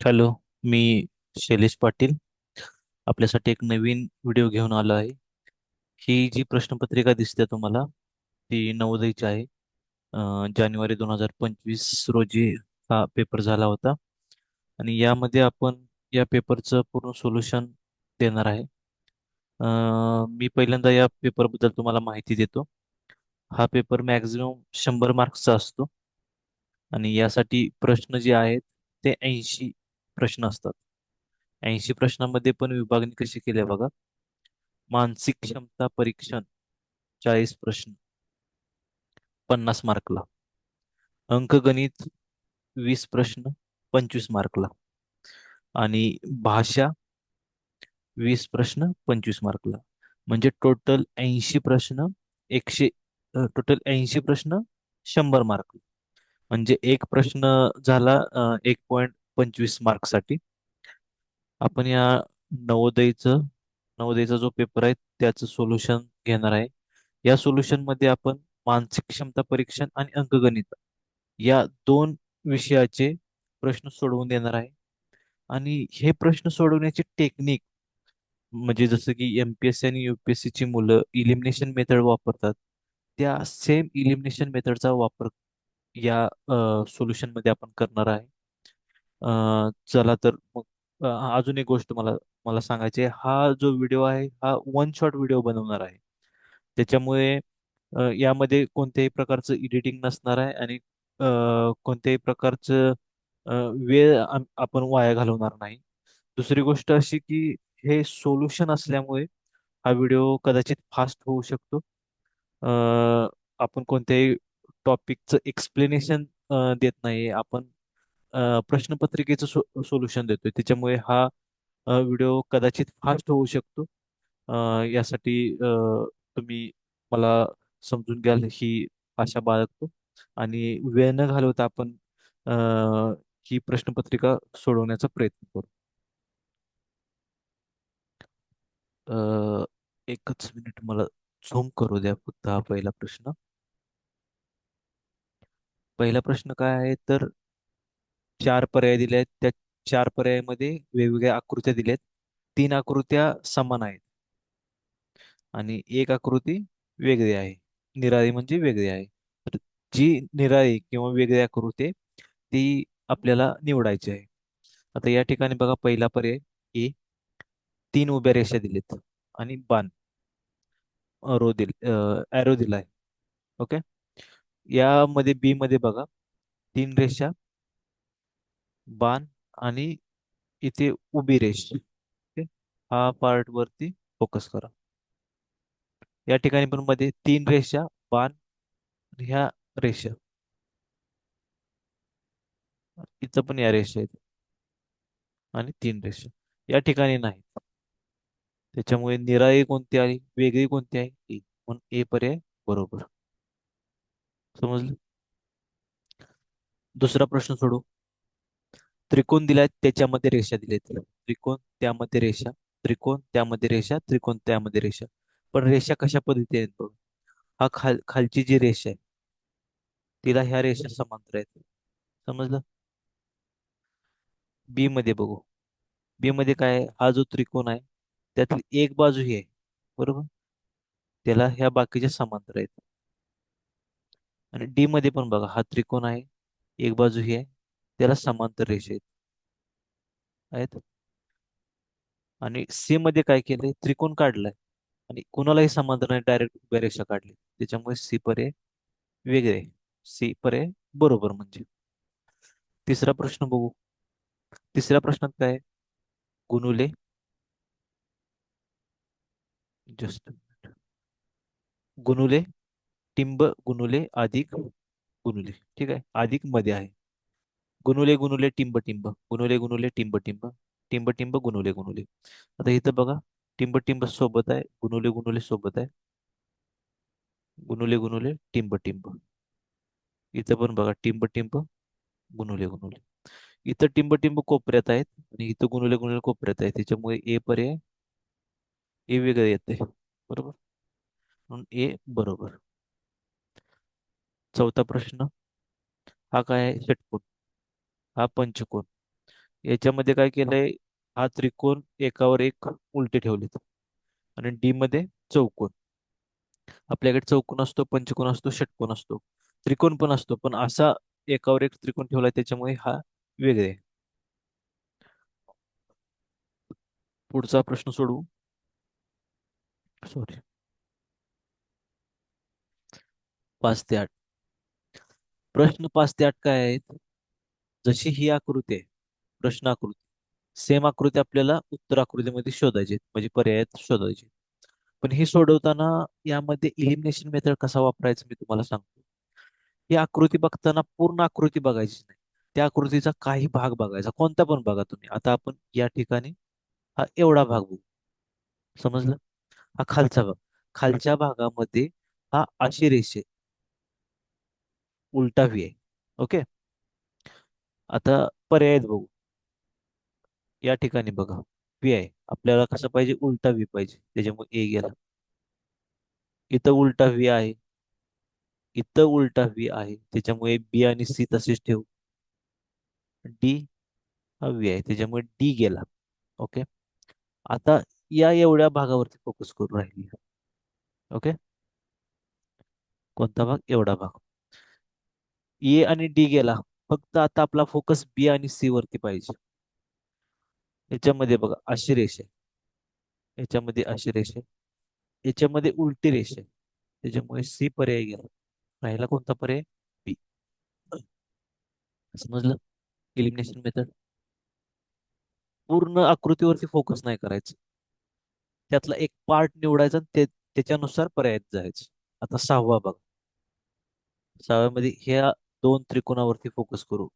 Hello. मी शैलेश पाटील आपल्यासाठी एक नवीन video घेऊन आलो आहे. ही जी प्रश्नपत्रिका दिसते तुम्हाला ती नवोदयची आहे. जानेवारी 2025 रोजी हा पेपर झाला होता आणि यामध्ये आपण या पेपरचं पूर्ण सोल्युशन देणार आहे. मी पहिल्यांदा या पेपरबद्दल तुम्हाला माहिती देतो. हा पेपर मॅक्झिमम 100 मार्क्सचा असतो आणि यासाठी प्रश्न जे आहेत ते 80 प्रश्न असतात. 80 प्रश्नांमध्ये पण विभागणी कशी केली आहे बघा. मानसिक क्षमता परीक्षण 40 प्रश्न, 50 मार्कला. अंकगणित 20 प्रश्न, 25 मार्कला. आणि भाषा 20 प्रश्न, 25 मार्कला. म्हणजे एकशे टोटल 80 प्रश्न 100 मार्क. म्हणजे एक प्रश्न झाला 1.25 मार्कसाठी. आपण या नवोदयचं नवोदयचा जो पेपर आहे त्याचं सोल्युशन घेणार आहे. या सोल्युशन मध्ये आपण मानसिक क्षमता परीक्षण आणि अंकगणित या दोन विषयाचे प्रश्न सोडवून देणार आहे. आणि हे प्रश्न सोडवण्याची टेक्निक म्हणजे जसं की एमपीएससी आणि युपीएससी ची मुलं इलिमिनेशन मेथड वापरतात, त्या सेम इलिमिनेशन मेथडचा वापर या सोल्युशन मध्ये आपण करणार आहे. चला तर मग अजून एक गोष्ट मला मला सांगायची आहे. हा जो व्हिडिओ आहे हा वन शॉट व्हिडिओ बनवणार आहे. त्याच्यामुळे यामध्ये कोणत्याही प्रकारचं एडिटिंग नसणार आहे आणि कोणत्याही प्रकारचं अ, वेळ आपण वाया घालवणार नाही. दुसरी गोष्ट अशी की हे सोल्युशन असल्यामुळे हा व्हिडिओ कदाचित फास्ट होऊ शकतो. अ, आपण कोणत्याही टॉपिकचं एक्सप्लेनेशन देत नाही. आपण प्रश्नपत्रिकेचं सोल्युशन देतोय. त्याच्यामुळे हा व्हिडिओ कदाचित फास्ट होऊ शकतो. अ, यासाठी तुम्ही मला समजून घ्याल ही आशा बाळगतो. आणि वेळ न घालवता आपण अ, ही प्रश्नपत्रिका सोडवण्याचा प्रयत्न करू. अ, एकच मिनिट मला झूम करू द्या फक्त. हा पहिला प्रश्न. पहिला प्रश्न काय आहे तर 4 पर्याय दिले आहेत. त्या 4 पर्यायामध्ये वेगवेगळ्या आकृत्या दिल्या आहेत. 3 आकृत्या समान आहेत आणि एक आकृती वेगळी आहे. निराळी म्हणजे वेगळी आहे. तर जी निराळी किंवा वेगळी आकृती आहे, ती आपल्याला निवडायची आहे. आता या ठिकाणी बघा, पहिला पर्याय ए. 3 उभ्या रेषा दिलेत आणि बाण ॲरो दिलाय. ओके. यामध्ये बी मध्ये बघा, 3 रेषा, बाण आणि इथे उभी रेष. ओके. हा पार्ट वरती फोकस करा. या ठिकाणी पण मध्ये 3 रेषा, बाण, ह्या रेषा. इथं पण या रेषा आहेत आणि 3 रेषा. या ठिकाणी नाही. त्याच्यामुळे निराळी कोणती आहे, वेगळी कोणती आहे, ए. म्हणून ए पर्याय बरोबर. समजलं. दुसरा प्रश्न सोडू. त्रिकोण दिलाय, त्याच्यामध्ये रेषा दिलेत. त्रिकोण त्यामध्ये रेषा, त्रिकोण त्यामध्ये रेषा, त्रिकोण त्यामध्ये रेषा. पण रेषा कशा पद्धतीने आहेत बघ. हा खालची जी रेषा आहे तिला ह्या रेषा समांतर आहेत. समजलं. बी मध्ये बघू. बी मध्ये काय आहे? हा जो त्रिकोण आहे त्यातली एक बाजू ही आहे, बरोबर. त्याला ह्या बाकीच्या समांतर आहेत. आणि डी मध्ये पण बघा, हा त्रिकोण आहे, एक बाजू ही आहे, त्याला समांतर रेषा आहेत. आणि सी मध्ये काय केलंय, त्रिकोण काढलाय आणि कुणालाही समांतर नाही, डायरेक्ट उभ्या रेषा काढली. त्याच्यामुळे सी पर्याय वेगळे. सी पर्याय बरोबर म्हणजे. तिसरा प्रश्न बघू. तिसऱ्या प्रश्नात काय आहे? गुणुले, जस्ट गुणुले, टिंब गुणुले अधिक गुणुले. ठीक आहे, अधिक मध्ये आहे. गुणुले गुणुले टिंब टिंब, गुणुले गुणुले टिंब टिंब, टिंब टिंब गुणुले गुणुले. आता इथं बघा, टिंब टिंब सोबत आहे, गुणुले गुणुले सोबत आहे, गुणुले गुणुले टिंब टिंब. इथं पण बघा, टिंब टिंब गुणुले गुणुले. इथं टिंब टिंब कोपऱ्यात आहेत आणि इथं गुणुले गुणुले कोपऱ्यात आहे. त्याच्यामुळे ए पर्याय, ए वेगळे येते, बरोबर. म्हणून ए बरोबर. चौथा प्रश्न. हा काय आहे? षटकोन. हा पंचकोन. याच्यामध्ये काय केलंय, हा त्रिकोण एकावर एक उलटे ठेवलेत आणि डी मध्ये चौकोन. आपल्याकडे चौकोन असतो, पंचकोन असतो, षटकोन असतो, त्रिकोण पण असतो, पण असा एकावर एक त्रिकोण ठेवलाय त्याच्यामुळे हा वेगळे आहे. पुढचा प्रश्न सोडवू. सॉरी. 5 ते 8. प्रश्न 5 ते 8 काय आहेत? जशी ही आकृती आहे, प्रश्न आकृती, सेम आकृती आपल्याला उत्तर आकृतीमध्ये शोधायची म्हणजे पर्यायात शोधायची. पण हे सोडवताना यामध्ये इलिमिनेशन मेथड कसा वापरायचा मी तुम्हाला सांगतो. ही आकृती बघताना पूर्ण आकृती बघायची नाही, त्या आकृतीचा काही भाग बघायचा, कोणता पण बघा तुम्ही. आता आपण या ठिकाणी हा एवढा भाग बघू, समजलं? हा खालचा भाग, खालच्या भागामध्ये हा अशी रेषे उलटा व्ही आहे. ओके. आता पर्याय बघू. या ठिकाणी बघा, व्ही आहे, आपल्याला कसं पाहिजे, उलटा व्ही पाहिजे, त्याच्यामुळे ए गेला. इथं उलटा व्ही आहे, इथं उलटा व्ही आहे, त्याच्यामुळे बी आणि सी तसेच ठेवू. डी हा व्ही आहे, त्याच्यामुळे डी गेला. ओके. आता या एवढ्या भागावरती फोकस करून राहिली. ओके. कोणता भाग? एवढा भाग. ए आणि डी गेला, फक्त आता आपला फोकस बी आणि सी वरती पाहिजे. याच्यामध्ये बघा अशी रेष आहे, याच्यामध्ये अशी रेष आहे, याच्यामध्ये उलटी रेष आहे, त्याच्यामुळे सी पर्याय गेला. राहिला कोणता पर्याय? बी. समजलं? Elimination method. पूर्ण आकृतीवरती फोकस नाही करायचं, त्यातला एक पार्ट निवडायचा आणि त्याच्यानुसार पर्यायात जायचं. आता 6वा बघ. 6व्यामध्ये ह्या दोन त्रिकोणावरती फोकस करू.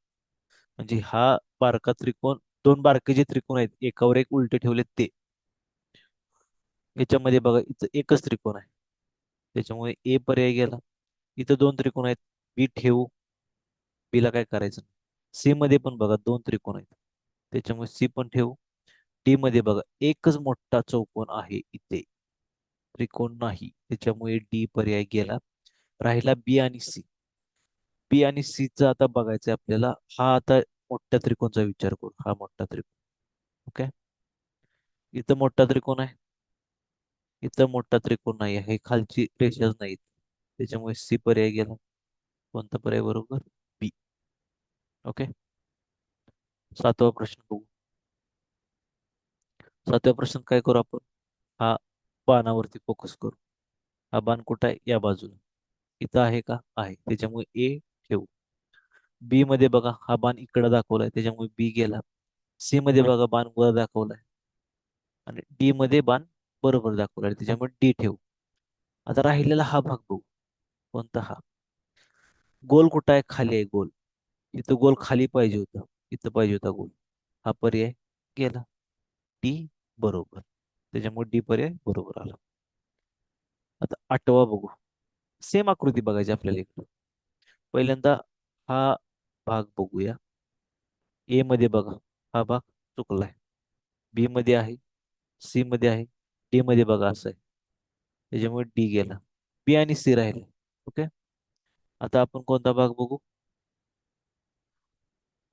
म्हणजे हा बारका त्रिकोण, दोन बारके जे त्रिकोण आहेत एकावर एक उलटे ठेवलेत ते. याच्यामध्ये बघा इथं एकच त्रिकोण आहे, त्याच्यामुळे ए पर्याय गेला. इथं दोन त्रिकोण आहेत, बी ठेवू, बी ला काय करायचं. सी मध्ये पण बघा दोन त्रिकोण आहेत, त्याच्यामुळे सी पण ठेवू. डी मध्ये बघा एकच मोठा चौकोन आहे, इथे त्रिकोण नाही, त्याच्यामुळे डी पर्याय गेला. राहिला बी आणि सी. बी आणि सी चा आता बघायचं आपल्याला. हा आता मोठ्या त्रिकोणचा विचार करू, हा मोठा त्रिकोण. ओके. इथं मोठा त्रिकोण आहे, इथं मोठा त्रिकोण नाही आहे, खालची रेषाच नाहीत, त्याच्यामुळे सी पर्याय गेला. कोणता पर्याय बरोबर? बी. ओके. 7वा प्रश्न बघू. 7व्या प्रश्नात काय करू आपण, हा बाणावरती फोकस करू. हा बाण कुठं आहे? या बाजूला. इथं आहे का? आहे, त्याच्यामुळे ए ठेवू. बी मध्ये बघा हा बाण इकडे दाखवलाय, त्याच्यामुळे बी गेला. सी मध्ये बघा बाण वर दाखवलाय आणि डी मध्ये बाण बरोबर दाखवलाय, त्याच्यामुळे डी ठेवू. आता राहिलेला हा भाग बघू. कोणता? हा गोल कुठं आहे? खाली आहे गोल. इथं गोल खाली पाहिजे होता, इथं पाहिजे होता गोल. हा पर्याय गेला. डी बरोबर, त्याच्यामुळे डी पर्याय बरोबर आला. आता 8वा बघू. सेम आकृती बघायची आपल्याला इकडं. पहिल्यांदा हा भाग बघूया. ए मध्ये बघा हा भाग चुकलाय, बी मध्ये आहे, सी मध्ये आहे, डी मध्ये बघा असं आहे, त्याच्यामुळे डी गेला. बी आणि सी राहिले. ओके. आता आपण कोणता भाग बघू?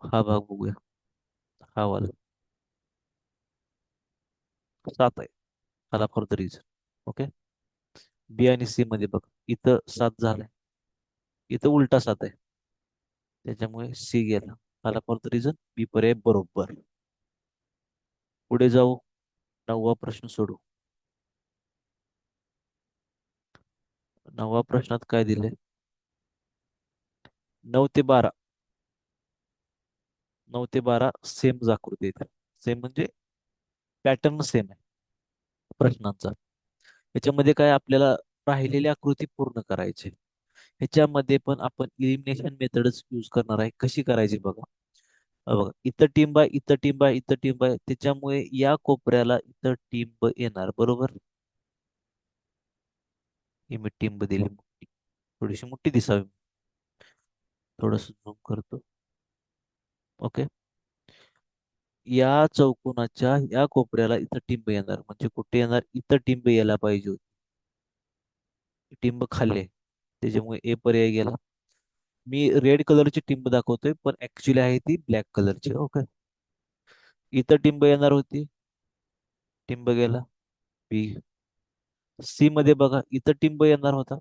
हा भाग बघूया, हा वाला 7 आहे, हाला फॉर द रिझन. ओके. बी आणि सी मध्ये बघा इथं 7 झालाय, इथं उलटा 7 आहे, त्याच्यामुळे सी गेला. हाला फॉर द रिझन बी पर्याय बरोबर. पुढे जाऊ. 9वा प्रश्न सोडू. 9वा प्रश्नात काय दिले? 9 ते 12. 9 ते 12 सेम आकृती आहेत. सेम म्हणजे पॅटर्न सेम आहे प्रश्नांचा. याच्यामध्ये काय आपल्याला राहिलेली आकृती पूर्ण करायची. ह्याच्यामध्ये पण आपण इलिमिनेशन मेथडच यूज करणार आहे. कशी करायची बघा. बघा इथं टिंब आहे, इथं टिंब आहे, इथं टिंब आहे, त्याच्यामुळे या कोपऱ्याला इथं टिंब येणार बरोबर. ही मी टिंब दिली मोठी, थोडीशी मोठी दिसावी, थोडस झूम करतो. ओके. या चौकोनाच्या या कोपऱ्याला इथं टिंब येणार, म्हणजे कुठे येणार? इथं टिंब यायला पाहिजे होती. टिंब खाल्ले, त्याच्यामुळे ए पर्याय गेला. मी रेड कलरची टिंब दाखवतोय, पण ऍक्च्युली आहे ती ब्लॅक कलरची. ओके. इथं टिंब येणार होती, टिंब गेला. बी. सी मध्ये बघा, इथं टिंब येणार होता,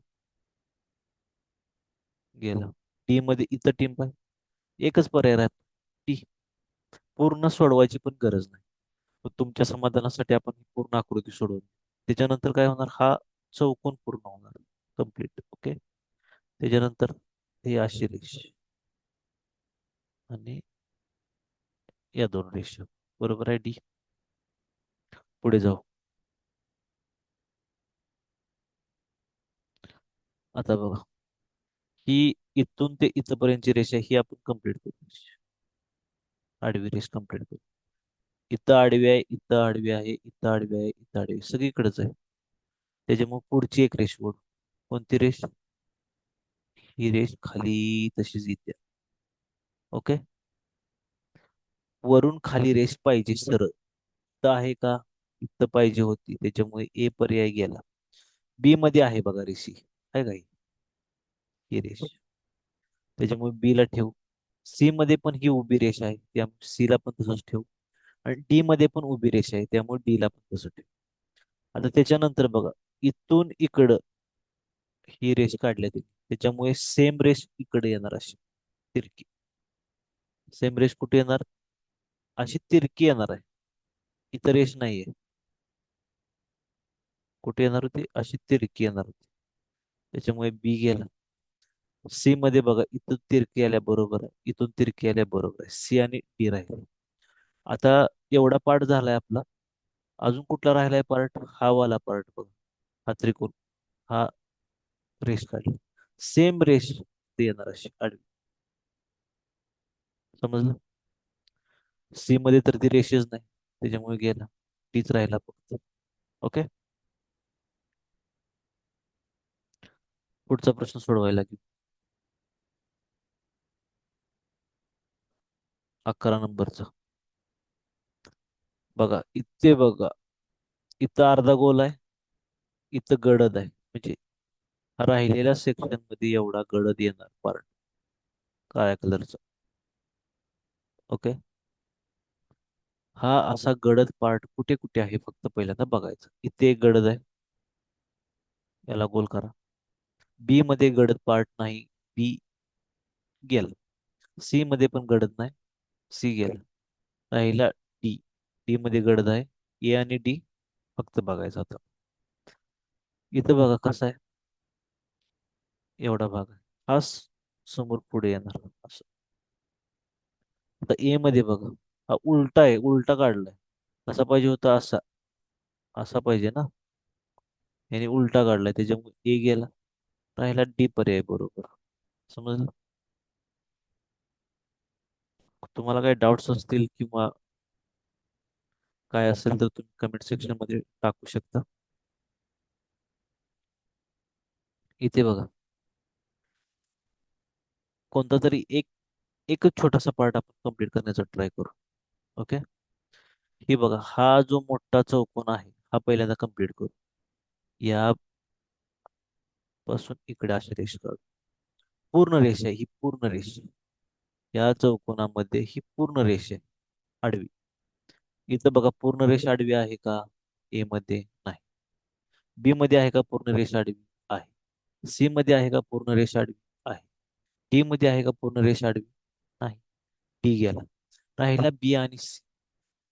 गेला. डी मध्ये इथं टिंब आहे, एकच पर्याय राहतो, डी. पूर्ण सोडवायची पण गरज नाही. मग तुमच्या समाधानासाठी आपण ही पूर्ण आकृती सोडवू. त्याच्यानंतर काय होणार, हा चौकोन पूर्ण होणार, कम्प्लीट. ओके. त्याच्यानंतर हे अशी रेष आणि या दोन रेषा, बरोबर आहे डी. पुढे जाऊ. आता बघा, ही इथून ते इथपर्यंतची रेषा ही आपण कंप्लीट करू, आडवी रेष कंप्लीट करू. इथं आडवी आहे, इथं आडवी आहे, इथं आडवी आहे, इथं आडवी आहे, सगळीकडेच आहे. त्याच्यामुळे पुढची एक रेष ओढ. कोणती रेष? ही रेष खाली तशीच येते. ओके. वरून खाली रेष पाहिजे सरळ, इथं आहे का? इथं पाहिजे होती, त्याच्यामुळे ए पर्याय गेला. बी मध्ये आहे बघा रेषी, आहे का ही रेष, त्याच्यामुळे बी ला ठेवू. सी मध्ये पण ही उभी रेष आहे, त्यामुळे सी ला पण तसंच ठेवू. आणि डी मध्ये पण उभी रेष आहे, त्यामुळे डी ला पण तसं ठेवू. आता त्याच्यानंतर बघा, इथून इकडं ही रेष काढल्या गेली, त्याच्यामुळे सेम रेष इकडे येणार अशी तिरकी. सेम रेष कुठे येणार? अशी तिरकी येणार आहे, इतर रेष नाहीये. कुठे येणार होती? अशी तिरकी येणार होती, त्याच्यामुळे बी गेला. सी मध्ये बघा, इथून तिरकी आल्या बरोबर आहे, इथून तिरकी आल्या बरोबर आहे, सी आणि डी राहिले. आता एवढा पार्ट झालाय आपला. अजून कुठला राहिलाय पार्ट? हा वाला पार्ट बघा, हा त्रिकोण, हा रेष काढली, सेम रेष ते येणार अशी आडवी. समजलं? सी मध्ये तर ती रेषच नाही, त्याच्यामुळे गेला, तीच राहिला फक्त. ओके. पुढचा प्रश्न सोडवायला लागेल. 11 नंबरचा बघा, इथे बघा, इथं अर्धा गोल आहे, इथं गडद आहे, म्हणजे राहिलेल्या सेक्शन मध्ये एवढा गडद येणार पार्ट, काळ्या कलरचा. ओके. हा असा गडद पार्ट कुठे कुठे आहे फक्त पहिल्यांदा बघायचं. इथे एक गडद आहे, याला गोल करा. बी मध्ये गडद पार्ट नाही, बी गेला. सी मध्ये पण गडद नाही, सी गेला. राहिला डी. डी मध्ये गडद आहे, ए आणि डी फक्त बघायचं आता. इथं बघा कसं आहे, एवढा भाग आहे, हा समोर पुढे येणार असं. आता ए मध्ये बघा, हा उलटा आहे, उलटा काढलाय. कसा पाहिजे होता? असा, असा पाहिजे ना, याने उलटा काढलाय, त्याच्यामुळे ए गेला. राहिला डी पर्याय बरोबर. समजलं? तुम्हाला काही डाऊट्स असतील किंवा काय असेल तर तुम्ही कमेंट सेक्शन मध्ये टाकू शकता. इथे बघा, कोणता तरी एकच छोटासा पार्ट आपण कंप्लीट करण्याचा ट्राय करू. ओके. हे बघा, हा जो मोठा चौकोन आहे, हा पहिल्यांदा कंप्लीट करू. या पासून इकडे अशी रेष काढू, पूर्ण रेष आहे ही, पूर्ण रेष. या चौकोनामध्ये ही पूर्ण रेष आहे आडवी. इथं बघा, पूर्ण रेष आडवी आहे का? ए मध्ये नाही. बी मध्ये आहे का पूर्ण रेष आडवी? आहे. सी मध्ये आहे का पूर्ण रेष आडवी? आहे. डी मध्ये आहे का पूर्ण रेष आडवी? नाही. डी गेला. राहिला बी आणि सी.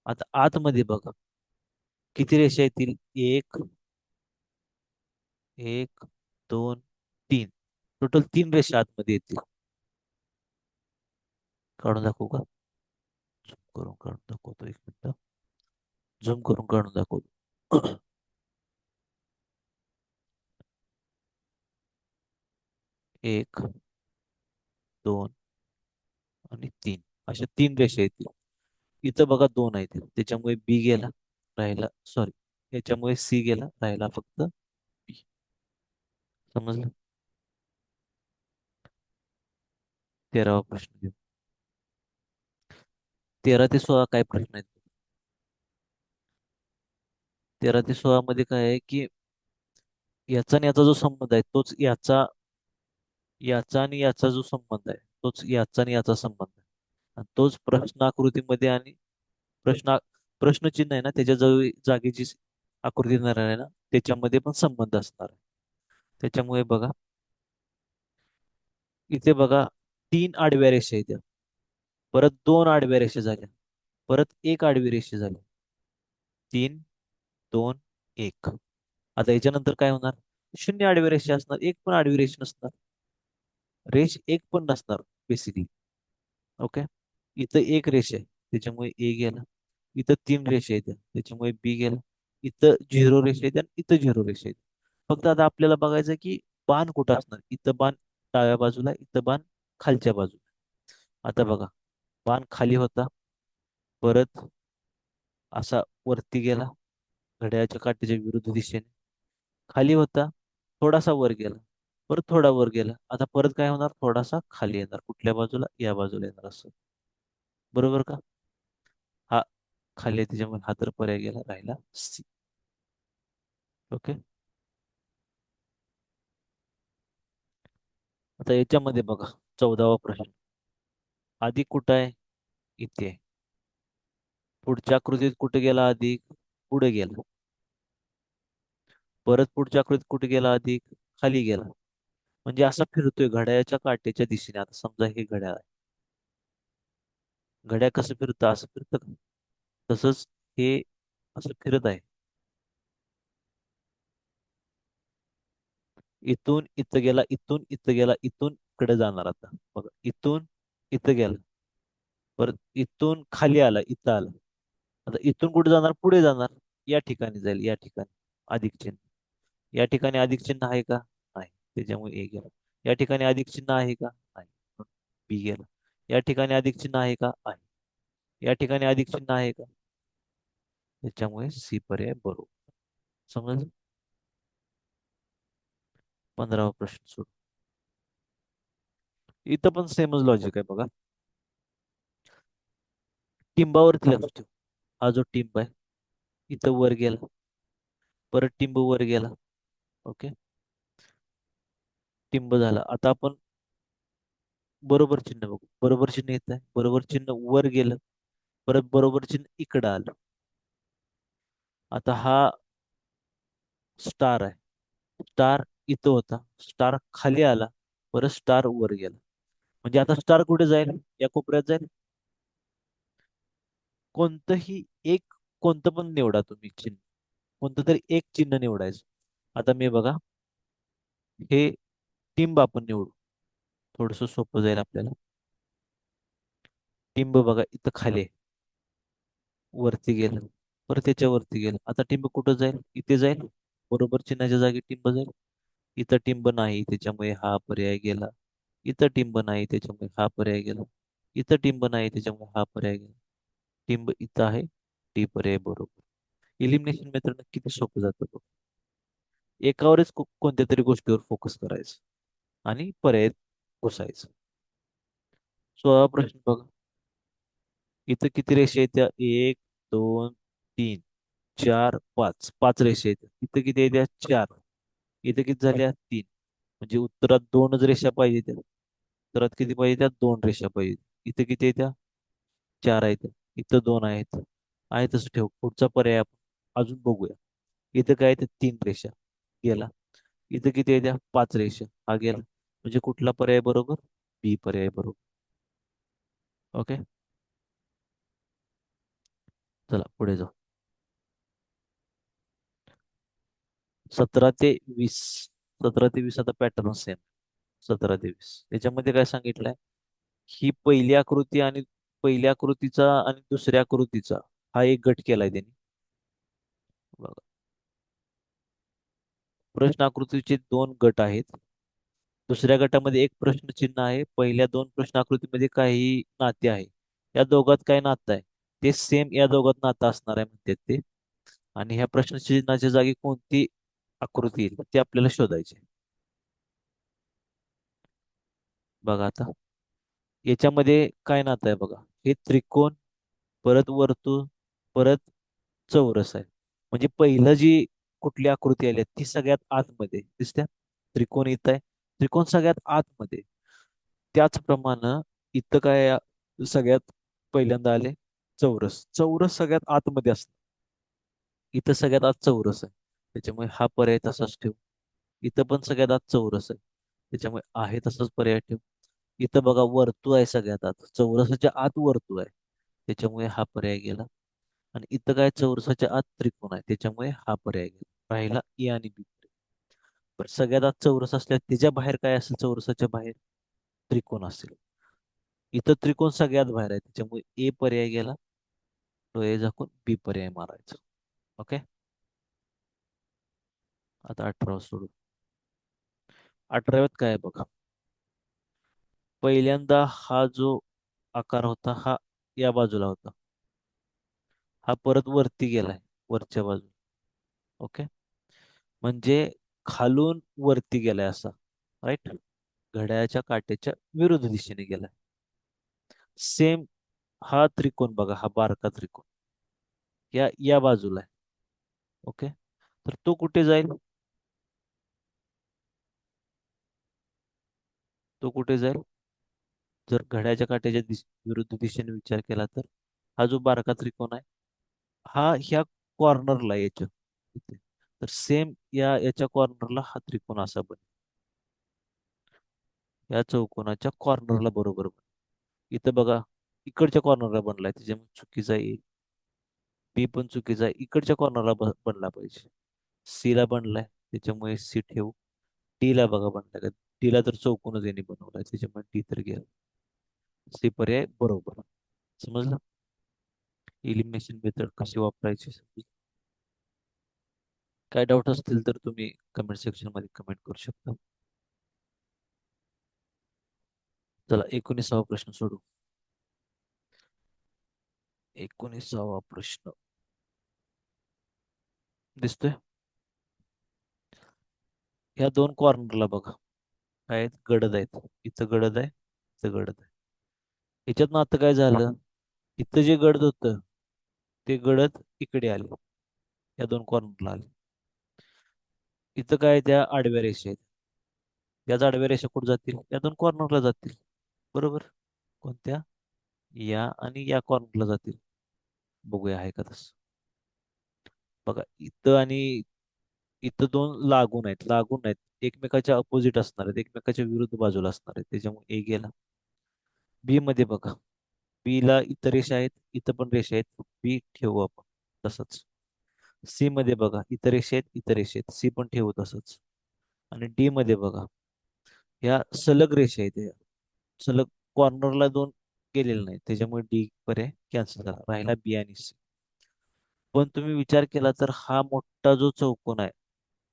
आता आतमध्ये बघा, किती रेषा येतील? एक, एक, दोन, तीन. टोटल 3 रेषा आतमध्ये येतील. काढून दाखवू का? झूम करून काढून दाखवतो, एक मिनिट. झूम करून काढून दाखवतो. एक, दोन आणि तीन, अशा 3 रेषा येतील. इथं बघा, दोन आहेत, त्याच्यामुळे बी गेला. राहिला, सॉरी, याच्यामुळे सी गेला, राहिला फक्त बी. समजलं? 13वा प्रश्न घेऊ. 13 ते 16 काय प्रश्न आहेत? 13 ते 16 मध्ये काय आहे की, याचा आणि याचा जो संबंध आहे तोच याचा, याचा आणि याचा जो संबंध आहे तोच याचा आणि याचा संबंध आहे. आणि तोच प्रश्न आकृतीमध्ये आणि प्रश्नचिन्ह आहे ना त्याच्या जागी जी आकृती देणार आहे ना त्याच्यामध्ये पण संबंध असणार आहे. त्याच्यामुळे बघा इथे बघा 3 आडव्या रेषा आहेत. परत 2 आडव्या रेषा झाल्या. परत 1 आडवी रेषा झाली. 3 2 1. आता याच्यानंतर काय होणार? 0 आडवी रेषा असणार, एक पण आडवी रेष नसणार. रेष एक पण नसणार बेसिकली. ओके. इथं एक रेष आहे त्याच्यामुळे ए गेला. इथं 3 रेषा आहेत त्याच्यामुळे बी गेला. इथं 0 रेषा आहेत आणि इथं 0 रेषा आहेत. फक्त आता आपल्याला बघायचं की बाण कुठं असणार. इथं बाण डाव्या बाजूला, इथं बाण खालच्या बाजूला. आता बघा बाण खाली होता, परत असा वरती गेला घड्याळाच्या काट्याच्या विरुद्ध दिशेने. खाली होता, थोडासा वर गेला, परत थोडा वर गेला. आता परत काय होणार? थोडासा खाली येणार. कुठल्या बाजूला? या बाजूला येणार असं. बरोबर का? हा खाली आहे त्याच्यामुळे हा तर पर्याय गेला, राहिला सी. ओके. आता याच्यामध्ये बघा 14वा प्रश्न. अधिक कुठं आहे? इथे आहे. पुढच्या आकृतीत कुठे गेला अधिक? पुढे गेला. परत पुढच्या आकृतीत कुठे गेला अधिक? खाली गेला. म्हणजे असा फिरतोय घड्याळाच्या काट्याच्या दिशेने. आता समजा हे घड्याळ आहे. घड्याळ कसं फिरतं? असं फिरतं का? तसंच हे असं फिरत आहे. इथून इथं गेला, इथून इथं गेला, इथून इकडे जाणार. आता बघा इथून इथं गेला, परत इथून खाली आला, इथं आला. आता इथून कुठे जाणार? पुढे जाणार. या ठिकाणी जाईल, या ठिकाणी. अधिक चिन्ह. या ठिकाणी अधिक चिन्ह आहे का? नाही. त्याच्यामुळे ए गेला. या ठिकाणी अधिक चिन्ह आहे का? नाही. बी गेला. या ठिकाणी अधिक चिन्ह आहे का? आहे. या ठिकाणी अधिक चिन्ह आहे का? त्याच्यामुळे सी पर्याय बरोबर. समजलं? 15वा प्रश्न सोड. इथं पण सेमच लॉजिक आहे बघा. टिंबावरती लक्ष ठेव. हा जो टिंब आहे इथं वर गेला, परत टिंब वर गेला. ओके. टिंब झाला. आता आपण बरोबर चिन्ह बघू. बरोबर चिन्ह येत आहे. बरोबर चिन्ह वर गेलं, परत बरोबर चिन्ह इकडं आलं. आता हा स्टार आहे. स्टार इथं होता, स्टार खाली आला, परत स्टार वर गेला. म्हणजे आता स्टार कुठे जाईल? या कोपऱ्यात जाईल. कोणतंही एक, कोणतं पण निवडा तुम्ही चिन्ह. कोणतं तरी एक चिन्ह निवडायचं. आता मी बघा हे टिंब आपण निवडू. थोडस सोपं जाईल आपल्याला. टिंब बघा इथं खाली आहे. वरती गेलं, परत त्याच्या वरती गेलं. आता टिंब कुठं जाईल? इथे जाईल. बरोबर चिन्हाच्या जागी टिंब जाईल. इथं टिंब नाही त्याच्यामुळे हा पर्याय गेला. इथं टिंब नाही त्याच्यामुळे हा पर्याय गेला. इथं टिंब नाही त्याच्यामुळे हा पर्याय गेला. टिंब इथं आहे. डी पर्याय बरोबर. इलिमिनेशन मेथड किती सोपं जातं बघ. एकावरच कोणत्या तरी गोष्टीवर फोकस करायचं आणि पर्याय घुसायचं. 16वा प्रश्न बघा. इथं किती रेषा आहेत? त्या 1 2 3 4 5. 5 रेषा आहेत. इथं किती आहेत? त्या 4. इथं किती झाल्या? 3. म्हणजे उत्तरात 2च रेषा पाहिजे त्या. उत्तरात किती पाहिजे? त्या 2 रेषा पाहिजे. इथं किती आहे? त्या 4 आहेत. इथं 2 आहेत. आहे तसं ठेव. पुढचा पर्याय आपण अजून बघूया. इथं काय आहे? ते 3 रेषा गेला. इथं किती आहे? त्या 5 रेषा. हा गेला. म्हणजे कुठला पर्याय बरोबर? बी पर्याय बरोबर. ओके. चला पुढे जाऊ. 17 ते 20. 17 ते 20 आता पॅटर्न सेम. 17 ते 20 त्याच्यामध्ये काय सांगितलंय? ही पहिली आकृती आणि पहिल्या आकृतीचा आणि दुसऱ्या आकृतीचा हा एक गट केलाय त्यांनी. बघा. प्रश्न आकृतीचे 2 गट आहेत. दुसऱ्या गटामध्ये एक प्रश्नचिन्ह आहे. पहिल्या 2 प्रश्न आकृतीमध्ये काही नाते आहे. या दोघात काय नातं आहे? ते सेम या दोघात नातं असणार आहे म्हणतात ते. आणि ह्या प्रश्नचिन्हाच्या जागी कोणती आकृती येईल ते आपल्याला शोधायचे. बघा आता याच्यामध्ये काय नातं आहे बघा. हे त्रिकोण, परत वर्तुळ, परत चौरस आहे. म्हणजे पहिलं जी कुठली आकृती आली आहे, ती सगळ्यात आतमध्ये दिसत्या. त्रिकोण इथं आहे. त्रिकोण सगळ्यात आतमध्ये. त्याचप्रमाणे इथं काय सगळ्यात पहिल्यांदा आले? चौरस चौरस सगळ्यात आतमध्ये असतं. इथं सगळ्यात आत चौरस आहे, त्याच्यामुळे हा पर्याय तसाच ठेवू. इथं पण सगळ्यात आत चौरस आहे, त्याच्यामुळे आहे तसाच पर्याय ठेवू. इथं बघा वर्तुळ आहे सगळ्यात आत, चौरसाच्या आत वर्तुळ आहे, त्याच्यामुळे हा पर्याय गेला. आणि इथं काय चौरसाच्या आत त्रिकोण आहे, त्याच्यामुळे हा पर्याय गेला. राहिला ए आणि बी. पण सगळ्यात आत चौरस असल्या त्याच्या बाहेर काय असेल, चौरसाच्या बाहेर त्रिकोण असेल. इथं त्रिकोण सगळ्यात बाहेर आहे, त्याच्यामुळे ए पर्याय गेला. डोळे झाकून बी पर्याय मारायचा. ओके. आता 18 सोडू. 18व्यात काय आहे बघा. पहिल्यांदा हा जो आकार होता हा या बाजूला होता, हा परत वरती गेलाय, वरच्या बाजूला. ओके. म्हणजे खालून वरती गेलाय असा, राईट. घड्याळाच्या काट्याच्या विरुद्ध दिशेने गेलाय. सेम हा त्रिकोण बघा, हा बारका त्रिकोण या बाजूला आहे. ओके. तर तो कुठे जाईल, तो कुठे जाईल? जर घड्याळाच्या काट्याच्या विरुद्ध दिशेने विचार केला तर हा जो बारका त्रिकोण आहे हा ह्या कॉर्नरला याच्या इथे. तर सेम याच्या कॉर्नरला हा त्रिकोण असा बनेल, या चौकोनाच्या कॉर्नरला बरोबर बनेल. इथं बघा, इकडच्या कॉर्नरला बनलाय, त्याच्यामुळे चुकीचा येईल. बी पण चुकीचा आहे, इकडच्या कॉर्नरला बनला पाहिजे. सी ला बनलाय, त्याच्यामुळे सी ठेवू. डी ला बघा बनलाय का, डी ला तर चौकोनच यांनी बनवलाय, त्याच्यामुळे डी तर गेला. सी पर्याय बरोबर. समजलं? इलिमिनेशन मेथड कशी वापरायची समजलं? काय डाऊट असतील तर तुम्ही कमेंट सेक्शन मध्ये कमेंट करू शकता. चला 19वा प्रश्न सोडू. 19वा प्रश्न दिसतोय? ह्या दोन कॉर्नरला बघा, काय आहेत? गडद आहेत. इथं गडद आहे, इथं गडद आहे. याच्यात आता काय झालं, इथं जे गडद होतं ते गडद इकडे आले, या दोन कॉर्नरला आले. इथं काय, त्या आडव्या रेषा आहेत, त्याच आडव्या रेषा कुठे जातील, या दोन कॉर्नरला जातील. बरोबर. कोणत्या? या आणि या कॉर्नरला जातील. बघूया आहे का तसं. बघा इथं आणि इथं दोन लागून आहेत, लागून आहेत, एकमेकाच्या अपोजिट असणार आहेत, एकमेकाच्या विरुद्ध बाजूला असणार आहेत, त्याच्यामुळे ए गेला. बी मध्ये बघा, बी ला इतर रेषा आहेत, इथं पण रेषा आहेत, बी ठेवू आपण तसंच. सी मध्ये बघा, इतर रेषा आहेत, इतर रेषा आहेत, सी पण ठेवू तसंच. आणि डी मध्ये बघा, ह्या सलग रेषा आहेत, या सलग कॉर्नरला दोन गेलेले नाही, त्याच्यामुळे डी पर्याय कॅन्सल झाला. राहिला बी आणि सी. पण तुम्ही विचार केला तर हा मोठा जो चौकोन आहे,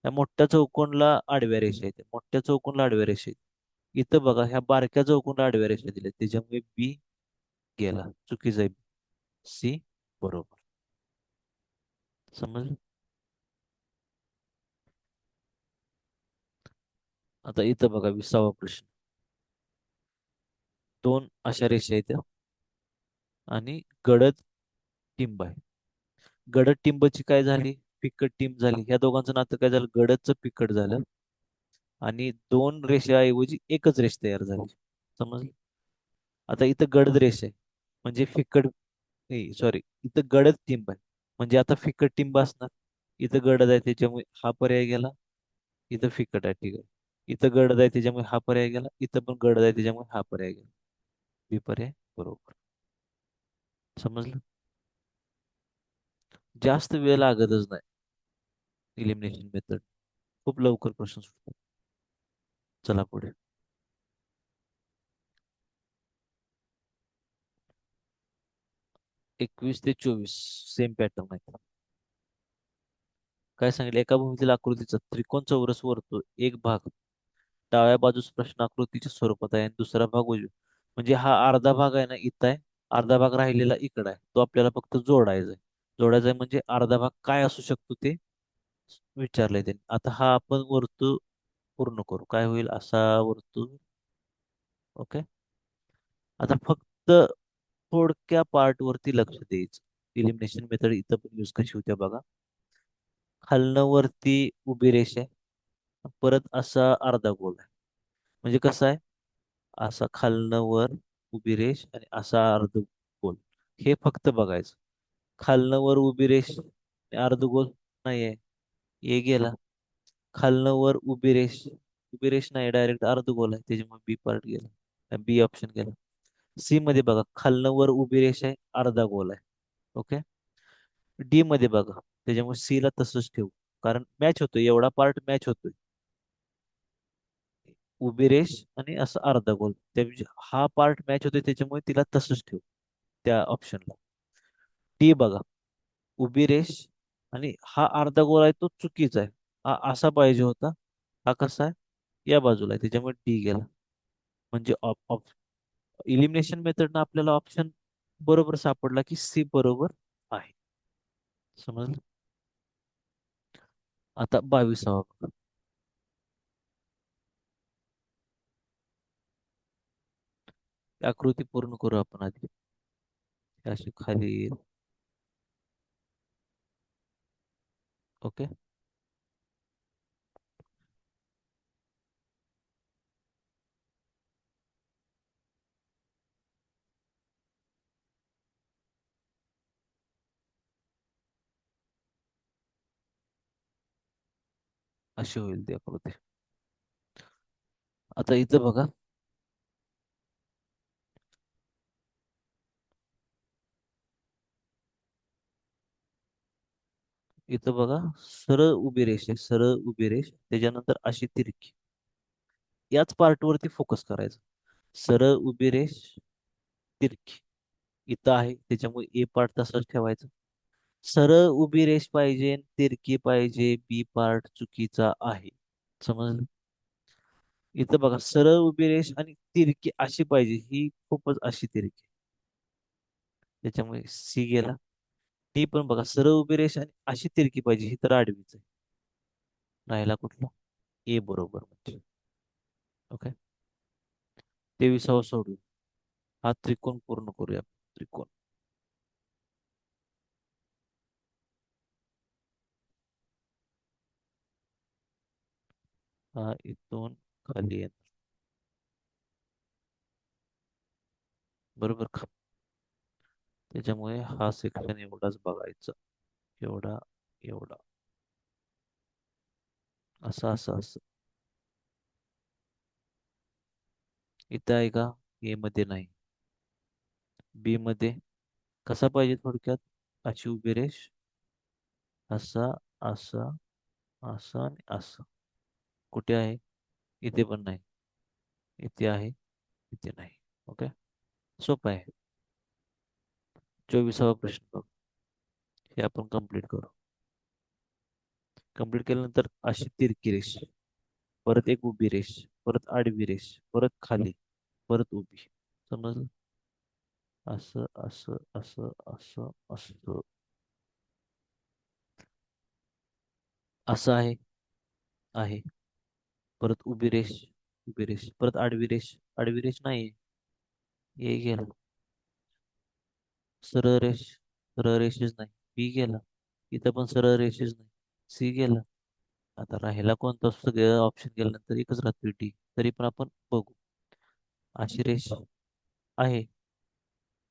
त्या मोठ्या चौकोनला आडव्या रेषा आहेत, मोठ्या चौकोनला आडव्या रेषा आहेत. इथं बघा, ह्या बारक्या चौकोनला आडव्या रेषा दिल्या, त्याच्यामुळे बी गेला, चुकीचं आहे. सी बरोबर. समजलं? आता इथं बघा 20वा प्रश्न. दोन अशा रेषा आहेत आणि गडद टिंब आहे. गडद टिंबची काय झाली, फिक्कट टिंब झाली. ह्या दोघांचं नातं काय झालं, गडदचं फिक्कट झालं आणि दोन रेषेऐवजी एकच रेष तयार झाली. समजलं? आता इथं गडद रेष आहे म्हणजे फिक्कट, सॉरी, इथं गडद टिंब आहे म्हणजे आता फिक्कट टिंब असणार. इथं गडद आहे त्याच्यामुळे हा पर्याय गेला. इथं फिक्कट आहे, ठीक आहे. इथं गडद आहे त्याच्यामुळे हा पर्याय गेला, इथं पण गडद आहे त्याच्यामुळे हा पर्याय गेला. बी पर्याय बरोबर. समजलं? जास्त वेळ लागतच नाही इलिमिनेशन मेथड, खूप लवकर प्रश्न सुटतो. चला पुढे. 21 ते 24 सेम पॅटर्न आहे. काय सांगितलं, एका भूमीतील आकृतीचा त्रिकोण चौरस वर्तुळ एक भाग डाव्या बाजूस प्रश्न आकृतीच्या स्वरूपात आहे आणि दुसरा भाग उजवी. म्हणजे हा अर्धा भाग आहे ना इथं आहे, अर्धा भाग राहिलेला इकडं आहे, तो आपल्याला फक्त जोडायचा आहे. जोडायचा आहे म्हणजे अर्धा भाग काय असू शकतो ते विचारलंय त्यांनी. आता हा आपण वर्तुळ पूर्ण करू, काय होईल असा वर्तुळ. ओके. आता फक्त थोडक्या पार्ट वरती लक्ष द्यायचं. इलिमिनेशन मेथड इथं पण यूज कशी होत्या बघा. खालनं वरती उभी रेष आहे, परत असा अर्धा गोल आहे. म्हणजे कसं आहे, असा खालनं वर उभी रेष आणि असा अर्ध गोल. हे फक्त बघायचं. खालनं वर उभी रेष अर्धगोल नाहीये, ए गेला. खालनं वर उभी रेष, उभी रेष नाही, डायरेक्ट अर्धगोल आहे, त्याच्यामुळे बी पार्ट गेला, बी ऑप्शन गेला. सी मध्ये बघा, खालनं वर उभी रेष आहे, अर्धा गोल आहे. ओके. डी मध्ये बघा, त्याच्यामुळे सी ला तसंच ठेवू, कारण मॅच होतोय, एवढा पार्ट मॅच होतोय, उभी रेष आणि असं अर्धा गोल, त्या हा पार्ट मॅच होतोय, त्याच्यामुळे तिला तसंच ठेवू त्या ऑप्शनला. डी बघा, उभी रेष आणि हा अर्धा गोल आहे तो चुकीचा आहे, हा असा पाहिजे होता, हा कसा आहे या बाजूला आहे, त्याच्यामुळे डी गेला. म्हणजे इलिमिनेशन मेथडनं आपल्याला ऑप्शन बरोबर सापडला की सी बरोबर आहे. समजलं. आता 22वा बघा. आकृती पूर्ण करू आपण आधी. हे अशी खाली येईल. ओके. अशी होईल ती आकृती. आता इथं बघा, इथं बघा, सरळ उभी रेष आहे, सरळ उभी रेष, त्याच्यानंतर अशी तिरकी, याच पार्ट वरती फोकस करायचं. सरळ उभी रेष, तिरकी इथं आहे, त्याच्यामुळे ए पार्ट तसाच ठेवायचा. सरळ उभी रेष पाहिजे, तिरकी पाहिजे, बी पार्ट चुकीचा आहे. समजलं. इथं बघा, सरळ उभी रेष आणि तिरकी अशी पाहिजे, ही खूपच अशी तिरकी, त्याच्यामुळे सी गेला. डी पण बघा, सरळ उभी रेष आणि अशी तिरकी पाहिजे, ही तर आडवीच आहे. राहिला कुठला, ए बरोबर म्हणजे. ओके. 23वा सोडू. हा त्रिकोण पूर्ण करूया. त्रिकोण, हा इथून खाली येणार, बरोबर का. त्याच्यामुळे हा सेक्शन एवढाच बघायचा, एवढा, एवढा, असं असं असं. इथं आहे का, ए मध्ये नाही. बी मध्ये कसा पाहिजे थोडक्यात, अशी उभी रेष, असा, असा, असं आणि असं. कुठे आहे, इथे पण नाही, इथे आहे, इथे नाही. ओके. सोपं आहे. 24वा प्रश्न बघ. हे आपण कंप्लीट करू. कंप्लीट केल्यानंतर अशी तिरकी रेष, परत एक उभी रेष, परत आडवी रेष, परत खाली, परत उभी. समजलं. असं असं असं असं असं, असं आहे. परत उभी रेष, उभी रेष, परत आडवी रेष, आडवी रेष नाही, हे गेलं. सरळ रेष, सरळ रेषच नाही, बी गेला. इथं पण सरळ रेषच नाही, सी गेला. आता राहिला कोणता, सगळे ऑप्शन गेल्यानंतर एकच राहतो डी, तरी पण आपण बघू. अशी रेष आहे,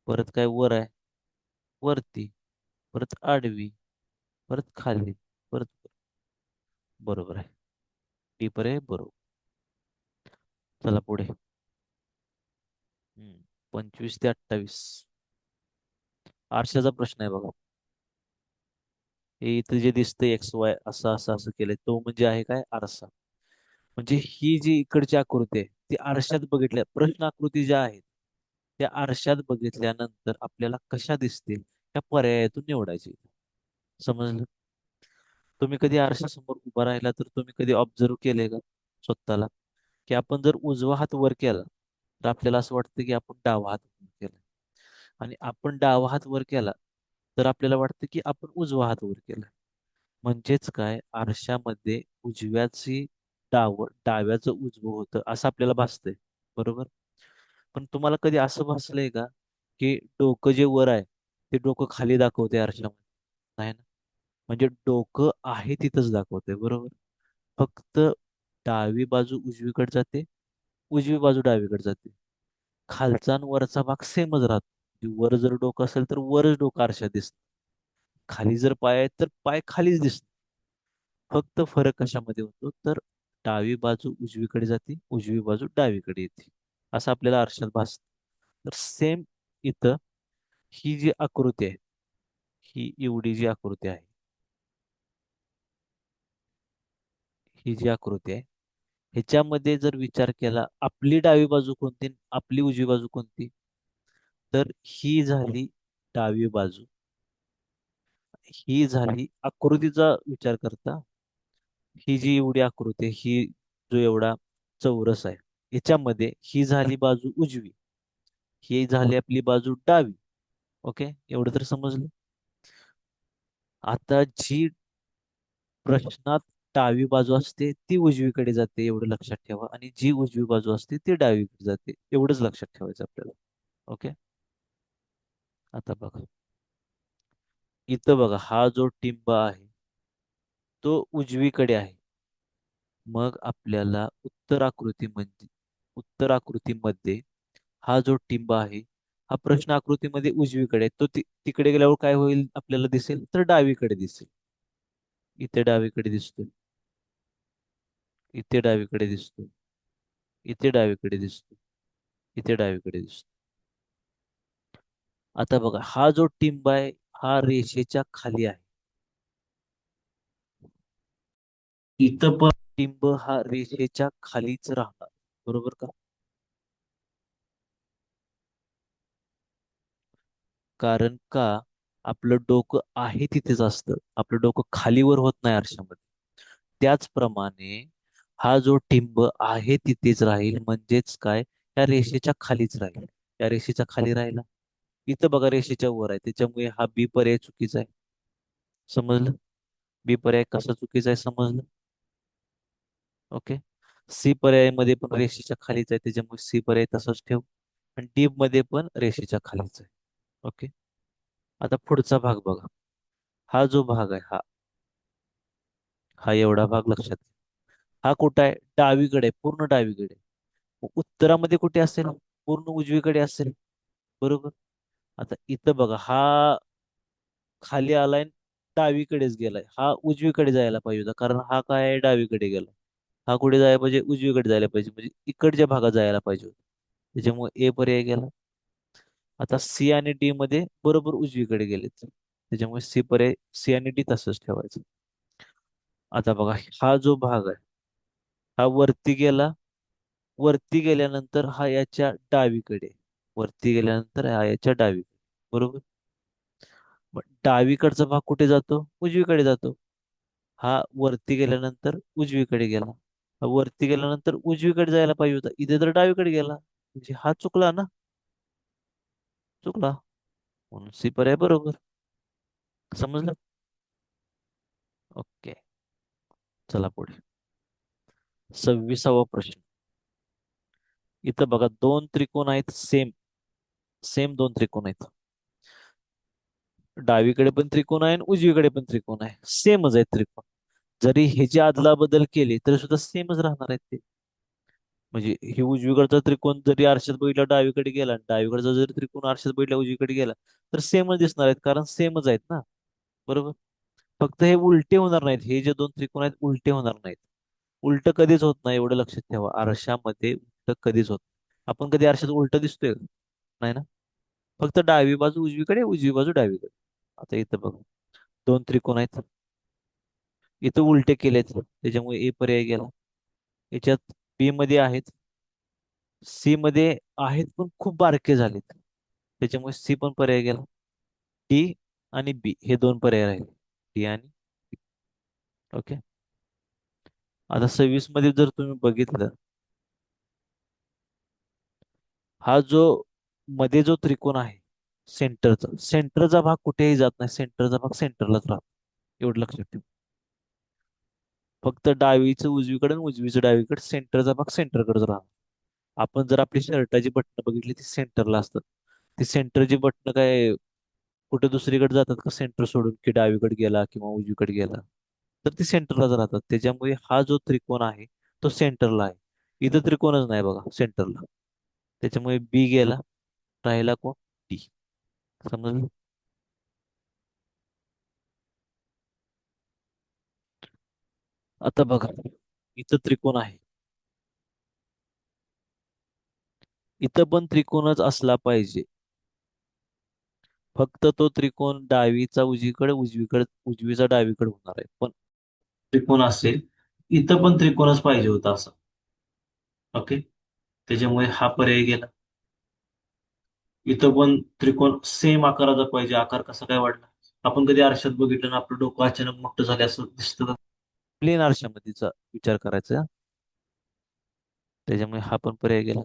परत काय वर आहे, वरती, परत आडवी, परत खाली, परत बरोबर आहे. डी पर आहे बरोबर. चला पुढे. 25 ते 28. आरशाचा प्रश्न आहे बघा. हे इथं जे दिसतंय एक्स वाय असं असं असं केलंय, तो म्हणजे आहे काय, आरसा. म्हणजे ही जी इकडची आकृती आहे, ती आरशात बघितल्या, प्रश्न आकृती ज्या आहेत त्या आरशात बघितल्यानंतर आपल्याला कशा दिसतील, त्या पर्यायातून निवडायची. समजलं. तुम्ही कधी आरशासमोर उभा राहिला तर तुम्ही कधी ऑब्झर्व केले का स्वतःला, की आपण जर उजवा हात वर केला तर आपल्याला असं वाटतं की आपण डावा हात वर केला, आणि आपण डावा हात वर केला तर आपल्याला वाटतं की आपण उजवा हात वर केला. म्हणजेच काय, आरशामध्ये उजव्याची डाव्याचं उजवं होतं असं आपल्याला भासतंय, बरोबर. पण तुम्हाला कधी असं भासलंय का, की डोकं जे वर आहे ते डोकं खाली दाखवते आरशामध्ये. नाही ना. म्हणजे डोकं आहे तिथंच दाखवते, बरोबर. फक्त डावी बाजू उजवीकडे जाते, उजवी बाजू डावीकडे जाते, खालचा आणि वरचा भाग सेमच राहतो. वर जर डोकं असेल तर वरच डोकं आरशात दिसत. खाली जर पाय आहेत तर पाय खालीच दिसत. फक्त फरक कशामध्ये होतो तर डावी बाजू उजवीकडे जाते, उजवी बाजू डावीकडे येते, असं आपल्याला आरशात भासत. तर सेम इथं ही जी आकृती आहे, ही एवढी जी आकृती आहे, ही जी आकृती आहे, ह्याच्यामध्ये जर विचार केला आपली डावी बाजू कोणती आणि आपली उजवी बाजू कोणती, तर ही झाली डावी बाजू, ही झाली आकृतीचा विचार करता, ही जी एवढी आकृती आहे, ही जो एवढा चौरस आहे, याच्यामध्ये ही झाली बाजू उजवी, ही झाली आपली बाजू डावी. ओके, एवढं तर समजलं. आता जी प्रश्नात डावी बाजू असते ती उजवीकडे जाते एवढं लक्षात ठेवा, आणि जी उजवी बाजू असते ती डावीकडे जाते एवढंच लक्षात ठेवायचं आपल्याला. ओके, आता बघा, इथं बघा हा जो टिंब आहे तो उजवीकडे आहे. मग आपल्याला उत्तर आकृतीमध्ये हा जो टिंब आहे, हा प्रश्न आकृतीमध्ये उजवीकडे आहे. तो तिकडे गेल्यावर काय होईल आपल्याला दिसेल तर डावीकडे दिसेल. इथे डावीकडे दिसतोय, इथे डावीकडे दिसतोय, इथे डावीकडे दिसतोय, इथे डावीकडे दिसतो. आता बघा हा जो टिंब आहे हा रेषेच्या खाली आहे. इथं पण टिंब हा रेषेच्या खालीच राहणार, बरोबर का? कारण का आपलं डोकं आहे तिथेच असतं, आपलं डोकं खालीवर होत नाही आरशामध्ये. त्याचप्रमाणे हा जो टिंब आहे तिथेच राहील, म्हणजेच काय, या रेषेच्या खालीच राहील. या रेषेच्या खाली राहिला, इथं बघा रेषेच्या वर आहे, त्याच्यामुळे हा बी पर्याय चुकीचा आहे. समजलं? बी पर्याय कसा चुकीचा आहे समजलं? ओके. सी पर्याय मध्ये पण रेषेच्या खालीच आहे, त्याच्यामुळे सी पर्याय तसाच ठेव. आणि डी मध्ये पण रेषेच्या खालीच आहे. ओके. आता पुढचा भाग बघा. हा जो भाग आहे, हा एवढा भाग लक्षात घ्या. हा कुठं आहे? डावीकडे, पूर्ण डावीकडे. उत्तरामध्ये कुठे असेल? पूर्ण उजवीकडे असेल, बरोबर. आता इथं बघा हा खाली आलाय, डावीकडेच गेलाय. हा उजवीकडे जायला पाहिजे होता, कारण हा काय आहे, डावीकडे गेला. हा कुठे जायला पाहिजे? उजवीकडे जायला पाहिजे, म्हणजे इकडच्या भागात जायला पाहिजे होतं. त्याच्यामुळे ए पर्याय गेला. आता सी आणि डी मध्ये बरोबर उजवीकडे गेलेत, त्याच्यामुळे सी पर्याय, सी आणि डी तसंच ठेवायचं. आता बघा हा जो भाग आहे, हा वरती गेला. वरती गेल्यानंतर हा याच्या डावीकडे, वरती गेल्यानंतर हा याच्या डावीकडे, बरोबर. मग डावीकडचा भाग कुठे जातो? उजवीकडे जातो. हा वरती गेल्यानंतर उजवीकडे गेला. हा वरती गेल्यानंतर उजवीकडे जायला पाहिजे होता, इथे तर डावीकडे गेला, म्हणजे हा चुकला ना, चुकला. म्हणून सी पर्याय बरोबर. समजलं? ओके, चला पुढे. 26वा प्रश्न. इथं बघा दोन त्रिकोण आहेत, सेम सेम दोन त्रिकोण आहेत. डावीकडे पण त्रिकोण आहे आणि उजवीकडे पण त्रिकोण आहे, सेमच आहेत त्रिकोण. जरी ह्याची अदला बदल केली तरी सुद्धा सेमच राहणार आहेत ते. म्हणजे हे उजवीकडचा त्रिकोण जरी आरशात बघितला डावीकडे गेला, आणि डावीकडचा जरी त्रिकोण आरशात बघितला उजवीकडे गेला, तर सेमच दिसणार आहेत, कारण सेमच आहेत ना, बरोबर. फक्त हे उलटे होणार नाहीत, हे जे दोन त्रिकोण आहेत उलटे होणार नाहीत. उलट कधीच होत नाही, एवढं लक्षात ठेवा. आरशामध्ये उलट कधीच होत नाही. आपण कधी आरशात उलट दिसतोय का? नाही ना. फक्त डावी बाजू उजवीकडे, उजवी बाजू डावीकडे. आता इथं बघ, दोन त्रिकोण आहेत, इथं उलटे केलेत, त्याच्यामुळे ए पर्याय गेला. याच्यात बी मध्ये आहेत, सी मध्ये आहेत पण खूप बारके झालेत, त्याच्यामुळे सी पण पर्याय गेला. डी आणि बी हे दोन पर्याय राहिले, डी आणि बी. ओके. आता 26 मध्ये जर तुम्ही बघितलं, हा जो मध्ये जो त्रिकोण आहे, सेंटरचा भाग कुठेही जात नाही, सेंटरचा भाग सेंटरलाच राहतो, एवढं लक्षात ठेवा. फक्त डावीचं उजवीकडे आणि उजवीचं डावीकडे, सेंटरचा भाग सेंटरकडेच राहतो. आपण जर आपली शर्टाची बटणं बघितली ती सेंटरला असतात. ती सेंटरची बटणं काय कुठे दुसरीकडे जातात का सेंटर सोडून, की डावीकडे गेला किंवा उजवीकडे गेला, तर ती सेंटरलाच राहतात. त्याच्यामुळे हा जो त्रिकोण आहे तो सेंटरला आहे. इथं त्रिकोणच नाही बघा सेंटरला, त्याच्यामुळे बी गेला, राहिला कोण? डी. समजलं. आता बघा, इथं त्रिकोण आहे. इथं पण त्रिकोणच असला पाहिजे. फक्त तो त्रिकोण डावीचा उजवीकडे, उजवीकडे उजवीचा डावीकडे होणार आहे. पण त्रिकोण असेल, इथं पण त्रिकोणच पाहिजे होता असं. ओके. त्याच्यामुळे हा पर्याय गेला. इथं पण त्रिकोण सेम आकाराचा पाहिजे. आकार कसा काय वाढला? आपण कधी आरशात बघितलं ना, आपलं डोकं अचानक मोठं झालं असं दिसतं का? प्लेन आरशामध्येचा विचार करायचा. त्याच्यामुळे हा पण पर्याय गेला.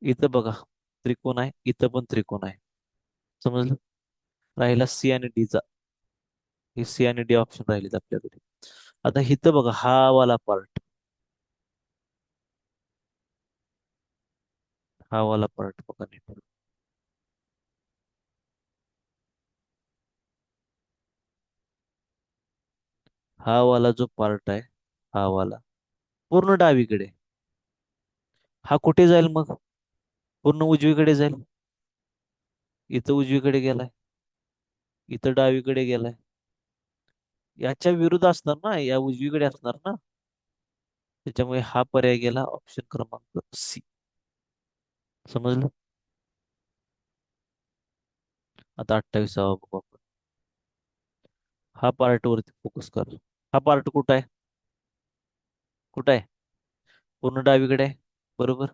इथं बघा, त्रिकोण आहे, इथं पण त्रिकोण आहे. समजलं. राहिला सी आणि डीचा. हे सी आणि डी ऑप्शन राहिलेत आपल्याकडे. आता इथं बघा, हा वाला पार्ट, हा वाला पार्ट बघा नीट. हा वाला जो पार्ट आहे, हा वाला पूर्ण डावीकडे. हा कुठे जाईल मग? पूर्ण उजवीकडे जाईल. इथं उजवीकडे गेलाय, इथं डावीकडे गेलाय. याच्या विरुद्ध असणार ना, या उजवीकडे असणार ना. त्याच्यामुळे हा पर्याय गेला, ऑप्शन क्रमांक सी. समजलं. आता 28वा बघू आपण. हा पार्ट वरती फोकस कर. हा पार्ट कुठं आहे? कुठं आहे? पूर्ण डावीकडे आहे. बरोबर.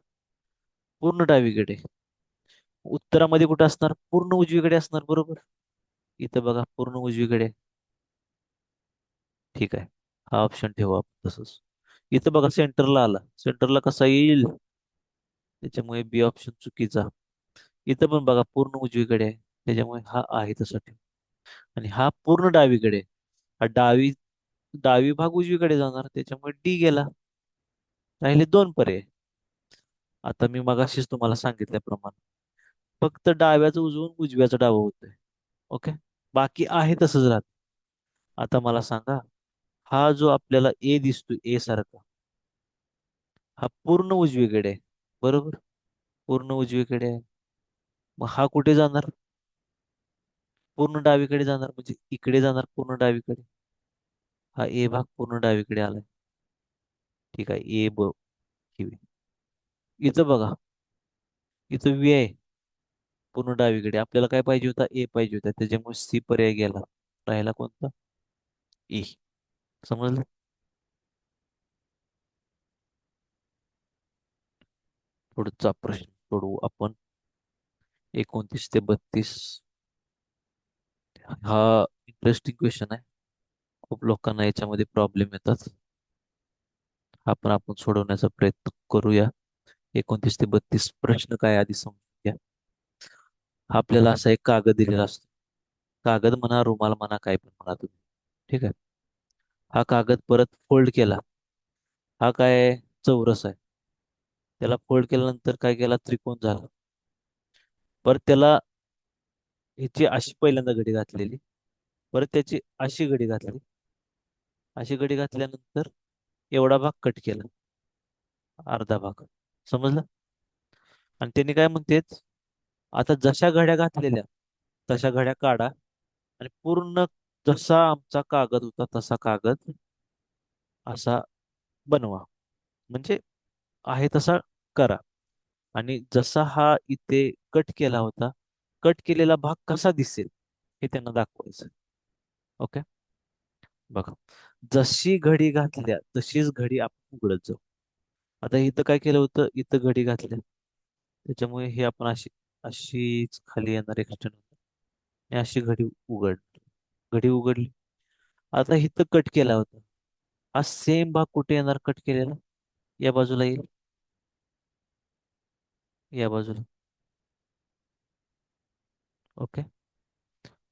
पूर्ण डावीकडे. उत्तरामध्ये कुठे असणार? पूर्ण उजवीकडे असणार. बरोबर. इथं बघा, पूर्ण उजवीकडे. ठीक आहे. हा ऑप्शन ठेवू आपण तसंच. इथं बघा, सेंटरला आला. सेंटरला कसा येईल? त्याच्यामुळे बी ऑप्शन चुकीचा. इथं पण बघा, पूर्ण उजवीकडे आहे. त्याच्यामुळे हा आहे तसा ठेव. आणि हा पूर्ण डावीकडे आहे. हा डावी भाग उजवीकडे जाणार, त्याच्यामुळे डी गेला. राहिले दोन पर्याय. आता मी मगाशीच तुम्हाला सांगितल्याप्रमाणे फक्त डाव्याचं उजवून उजव्याचं डावं होतंय. ओके. बाकी आहे तसंच राहत. आता मला सांगा, हा जो आपल्याला ए दिसतोय, ए सारखा, हा पूर्ण उजवीकडे आहे. बरोबर. पूर्ण उजवीकडे आहे. मग हा कुठे जाणार? पूर्ण डावीकडे जाणार, म्हणजे इकडे जाणार पूर्ण डावीकडे. हा ए भाग पूर्ण डावीकडे आलाय. ठीक आहे. ए ब किवी. इथं बघा, इथं वी आहे पूर्ण डावीकडे. आपल्याला काय पाहिजे होता? ए पाहिजे होता. त्याच्यामुळे सी पर्याय गेला. राहिला कोणता? ई. समजलं. पुढचा प्रश्न सोडवू आपण. 29 ते 32. हा इंटरेस्टिंग क्वेश्चन आहे. खूप लोकांना याच्यामध्ये प्रॉब्लेम येतात. हा पण आपण सोडवण्याचा प्रयत्न करूया. 29 ते 32 प्रश्न काय आधी समजून घ्या. हा आपल्याला असा एक कागद दिलेला असतो. कागद म्हणा, रुमाल म्हणा, काय पण म्हणा तुम्ही. ठीक आहे. हा कागद परत फोल्ड केला. हा काय आहे? चौरस आहे. त्याला फोल्ड केल्यानंतर काय केला? त्रिकोण झाला. परत त्याला ह्याची अशी पहिल्यांदा घडी घातलेली. परत त्याची अशी घडी घातली. अशी घडी घातल्यानंतर एवढा भाग कट केला. अर्धा भाग. समजलं. आणि त्यांनी काय म्हणतेत, आता जशा घड्या घातलेल्या तशा घड्या काढा आणि पूर्ण जसा आमचा कागद होता तसा कागद असा बनवा. म्हणजे आहे तसा करा. आणि जसा हा इथे कट केला होता, कट केलेला भाग कसा दिसेल हे त्यांना दाखवायचं. ओके. बघा, जशी घडी घातल्या तशीच घडी आपण उघडत जाऊ. आता इथं काय केलं होतं? इथं घडी घातल्या. त्याच्यामुळे हे आपण अशीच खाली येणार एक्सटेंड आणि अशी घडी उघडली. आता इथं कट केला होता. हा सेम भाग कुठे येणार? कट केलेला या बाजूला येईल. या बाजूला. ओके.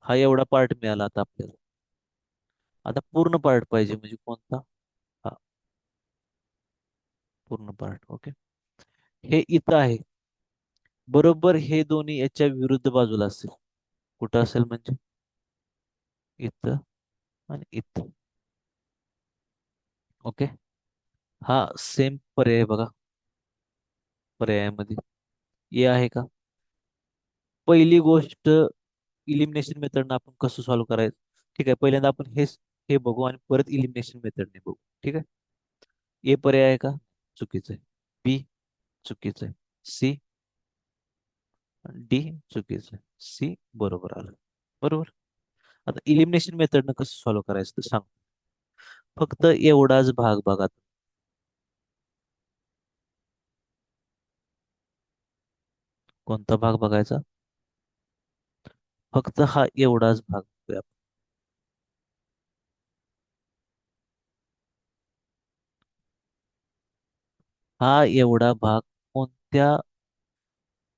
हा एवढा पार्ट मिळाला आता आपल्याला. आता पूर्ण पार्ट पाहिजे, म्हणजे कोणता? हा पूर्ण पार्ट. ओके. हे इथं आहे. बरोबर हे दोन्ही याच्या विरुद्ध बाजूला असेल. कुठं असेल म्हणजे? इथं आणि इथं. ओके. हा सेम पर्याय बघा. पर्यायामध्ये ए आहे का? पहिली गोष्ट इलिमिनेशन मेथडनं आपण कसं सॉल्व्ह करायचं. ठीक आहे, पहिल्यांदा आपण हे बघू आणि परत इलिमिनेशन मेथडने बघू. ठीक आहे. ए पर्याय आहे का? चुकीचं आहे. बी चुकीचं आहे. सी, डी चुकीचं आहे. सी बरोबर आलं. बरोबर. आता इलिमिनेशन मेथडनं कसं सॉल्व्ह करायचं ते सांग. फक्त एवढाच भाग बघा. कोणता भाग बघायचा? फक्त हा एवढाच भाग बघूया. हा एवढा भाग कोणत्या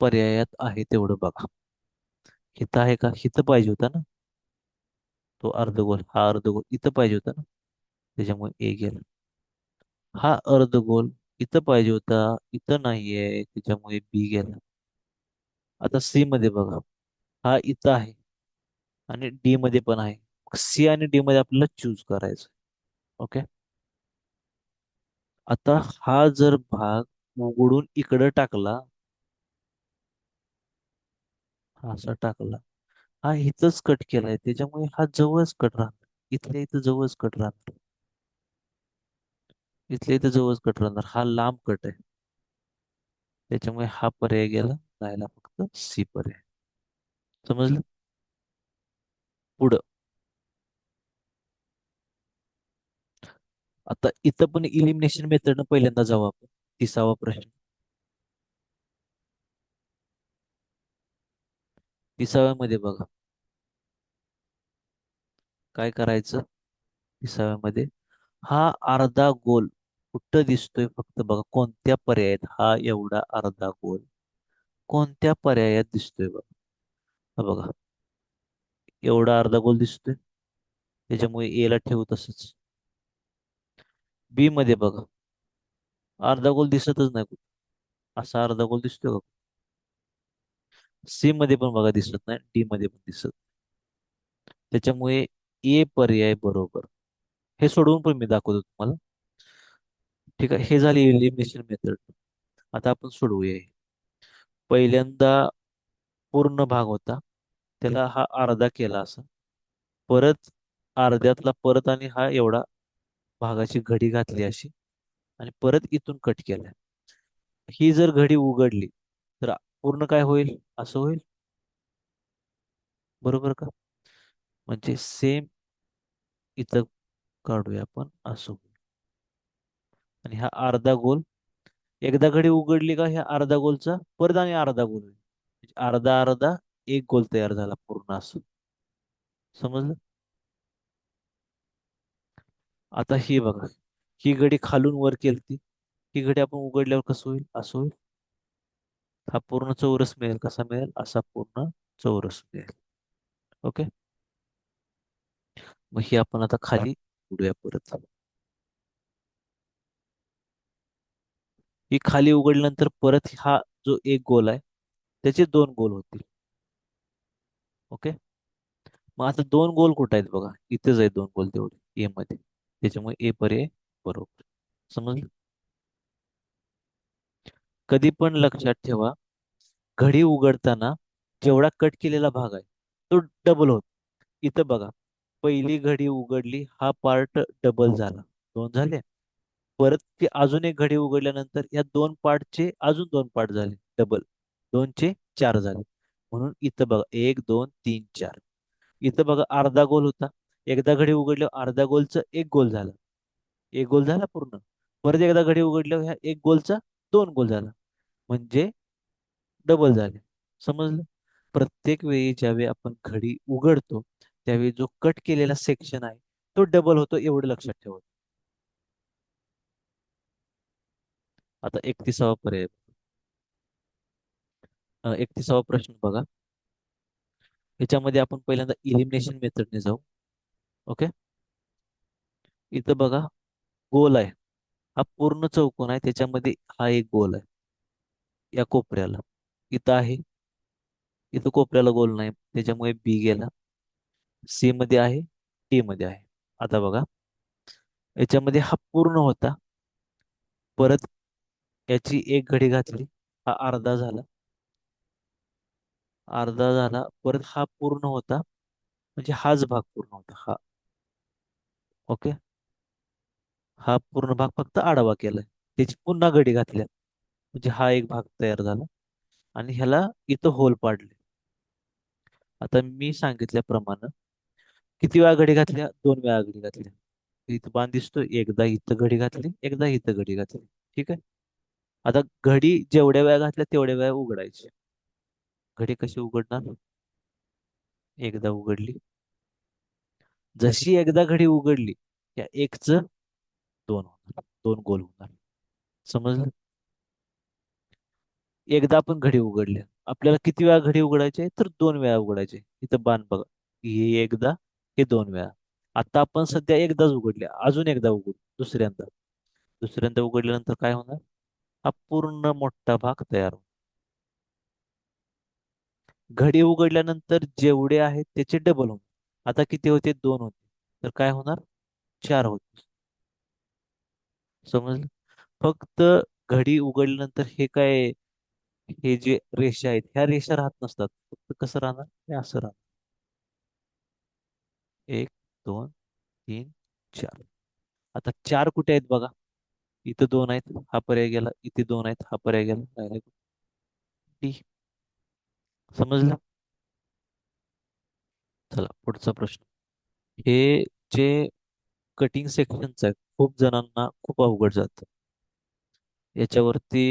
पर्यायात आहे तेवढं बघा. हिथं आहे का? हिथं पाहिजे होता ना. तो अर्धगोल, हा अर्धगोल इथं पाहिजे होता ना. त्याच्यामुळे ए गेला. हा अर्धगोल इथं पाहिजे होता, इथं नाहीये, त्याच्यामुळे बी गेला. आता सी मध्ये बघा. हा इथं आहे आणि डी मध्ये पण आहे. सी आणि डी मध्ये आपल्याला चूज करायचं. ओके. आता हा जर भाग उघडून इकडं टाकला, हा असा टाकला, हा इथंच कट केलाय, त्याच्यामुळे हा जवळच कट राहणार. इथल्या इथं जवळच कट राहणार. इथल्या इथं जवळच कट राहणार. हा लांब कट आहे, त्याच्यामुळे हा पर्याय गेला. राहिला फक्त सी पर्याय. समजलं? पुढं. आता इथं पण इलिमिनेशन मेथडनं पहिल्यांदा जाऊ आपण. 30वा प्रश्न. 30व्या मध्ये बघा. काय करायचं? 30व्या मध्ये हा अर्धा गोल कुठं दिसतोय फक्त बघा. कोणत्या पर्यायात हा एवढा अर्धा गोल कोणत्या पर्यायात दिसतोय बघा. हा बघा, एवढा अर्धा गोल दिसतोय, त्याच्यामुळे ए ला ठेवू तसंच. बी मध्ये बघा, अर्धा गोल दिसतच नाही कुठं. असा अर्धा गोल दिसतोय का? सी मध्ये पण बघा दिसत नाही, डी मध्ये पण दिसत. त्याच्यामुळे ए पर्याय बरोबर. हे सोडवून पण मी दाखवतो तुम्हाला. ठीक आहे, हे झाले एलिमिनेशन मेथड. आता आपण सोडवूया हे. पहिल्यांदा पूर्ण भाग होता, त्याला हा अर्धा केला असा. परत अर्ध्यातला परत आणि हा एवढा भागाची घडी घातली अशी, आणि परत इथून कट केलाय. ही जर घडी उघडली तर पूर्ण काय होईल? असं होईल. बरोबर का? म्हणजे सेम इथं काढूया आपण, असं होईल. आणि हा अर्धा गोल, एकदा घडी उघडली का ह्या अर्धा गोलचा परत आणि अर्धा गोल होईल. म्हणजे अर्धा अर्धा एक गोल तयार झाला पूर्ण असं. समजलं? आता ही बघा, ही घडी खालून वर केलती, ही घडी आपण उघडल्यावर कसं होईल? असं होईल. हा पूर्ण चौरस मिळेल. कसा मिळेल? असा पूर्ण चौरस मिळेल. ओके. मग ही आपण आता खाली उडूया परत. ही खाली उघडल्यानंतर परत हा जो एक गोल आहे त्याचे दोन गोल होतील. ओके. मग आता दोन गोल कुठे आहेत बघा. इथेच आहेत दोन गोल तेवढे ए मध्ये. त्याच्यामुळे ए पर्याय बरोबर. समजलं? कधी पण लक्षात ठेवा, घडी उघडताना जेवढा कट केलेला भाग आहे तो डबल होतो. इथं बघा, पहिली घडी उघडली, हा पार्ट डबल झाला, दोन झाले. परत ती अजून एक घडी उघडल्यानंतर या दोन पार्टचे अजून दोन पार्ट झाले डबल. दोनचे चार झाले. म्हणून इथं बघा, एक दोन तीन चार. इथं बघा अर्धा गोल होता, एकदा घडी उघडल्यावर अर्धा गोलचं एक गोल झालं. एक गोल झाला पूर्ण. परत एकदा घडी उघडल्यावर ह्या एक गोलचा दोन गोल झाला, म्हणजे डबल झाले. समजलं? प्रत्येक वेळी ज्यावेळी आपण घडी उघडतो त्यावेळी जो कट केलेला सेक्शन आहे तो डबल होतो, एवढं लक्षात ठेवा. आता 31वा पर्याय. 31वा प्रश्न बघा. ह्याच्यामध्ये आपण पहिल्यांदा इलिमिनेशन मेथडने जाऊ. ओके. इथं बघा, गोल आहे. हा पूर्ण चौकोन आहे, त्याच्यामध्ये हा एक गोल आहे या कोपऱ्याला. इथं आहे, इथं कोपऱ्याला गोल नाही, त्याच्यामुळे बी गेला. सी मध्ये आहे, डी मध्ये आहे. आता बघा, याच्यामध्ये हा पूर्ण होता, परत याची एक घडी घातली, हा अर्धा झाला. अर्धा झाला, परत हा पूर्ण होता, म्हणजे हाच भाग पूर्ण होता हा. ओके. हा पूर्ण भाग फक्त आडवा केलाय, त्याची पुन्हा घडी घातल्या, म्हणजे हा एक भाग तयार झाला. आणि ह्याला इथं होल पाडले. आता मी सांगितल्याप्रमाणे किती वेळा घडी घातल्या? 2 वेळा घडी घातल्या. इथं बाण दिसतो, एकदा इथं घडी घातली, एकदा इथं घडी घातली. ठीक आहे. आता घडी जेवढ्या वेळा घातल्या तेवढ्या वेळा उघडायची. घडी कशी उघडणार? एकदा उघडली, जशी एकदा घडी उघडली, या एकच दोन होणार, दोन गोल होणार. समजलं? एकदा आपण घडी उघडली, आपल्याला किती वेळा घडी उघडायची आहे? तर 2 वेळा उघडायचे. इथं बाण बघा, हे एकदा, हे 2 वेळा. आता आपण सध्या एकदाच उघडले, अजून एकदा उघडू, दुसऱ्यांदा. दुसऱ्यांदा उघडल्यानंतर काय होणार? हा पूर्ण मोठा भाग तयार होणार. घडी उघडल्यानंतर जेवढे आहेत त्याचे डबल होणार. आता किती होते? 2 होते. तर काय होणार? 4 होते. समजलं? फक्त घडी उघडल्यानंतर हे काय, हे जे रेषा आहेत ह्या रेषा राहत नसतात. फक्त कसं राहणार? हे असं राहणार. 1, 2, 3, 4. आता 4 कुठे आहेत बघा? इथं 2 आहेत, हा पर्याय गेला. इथे 2 आहेत, हा पर्याय गेला. राहिला डी. समजलं? चला पुढचा प्रश्न. हे जे कटिंग सेक्शनच आहे, खूप जणांना खूप अवघड जातं. याच्यावरती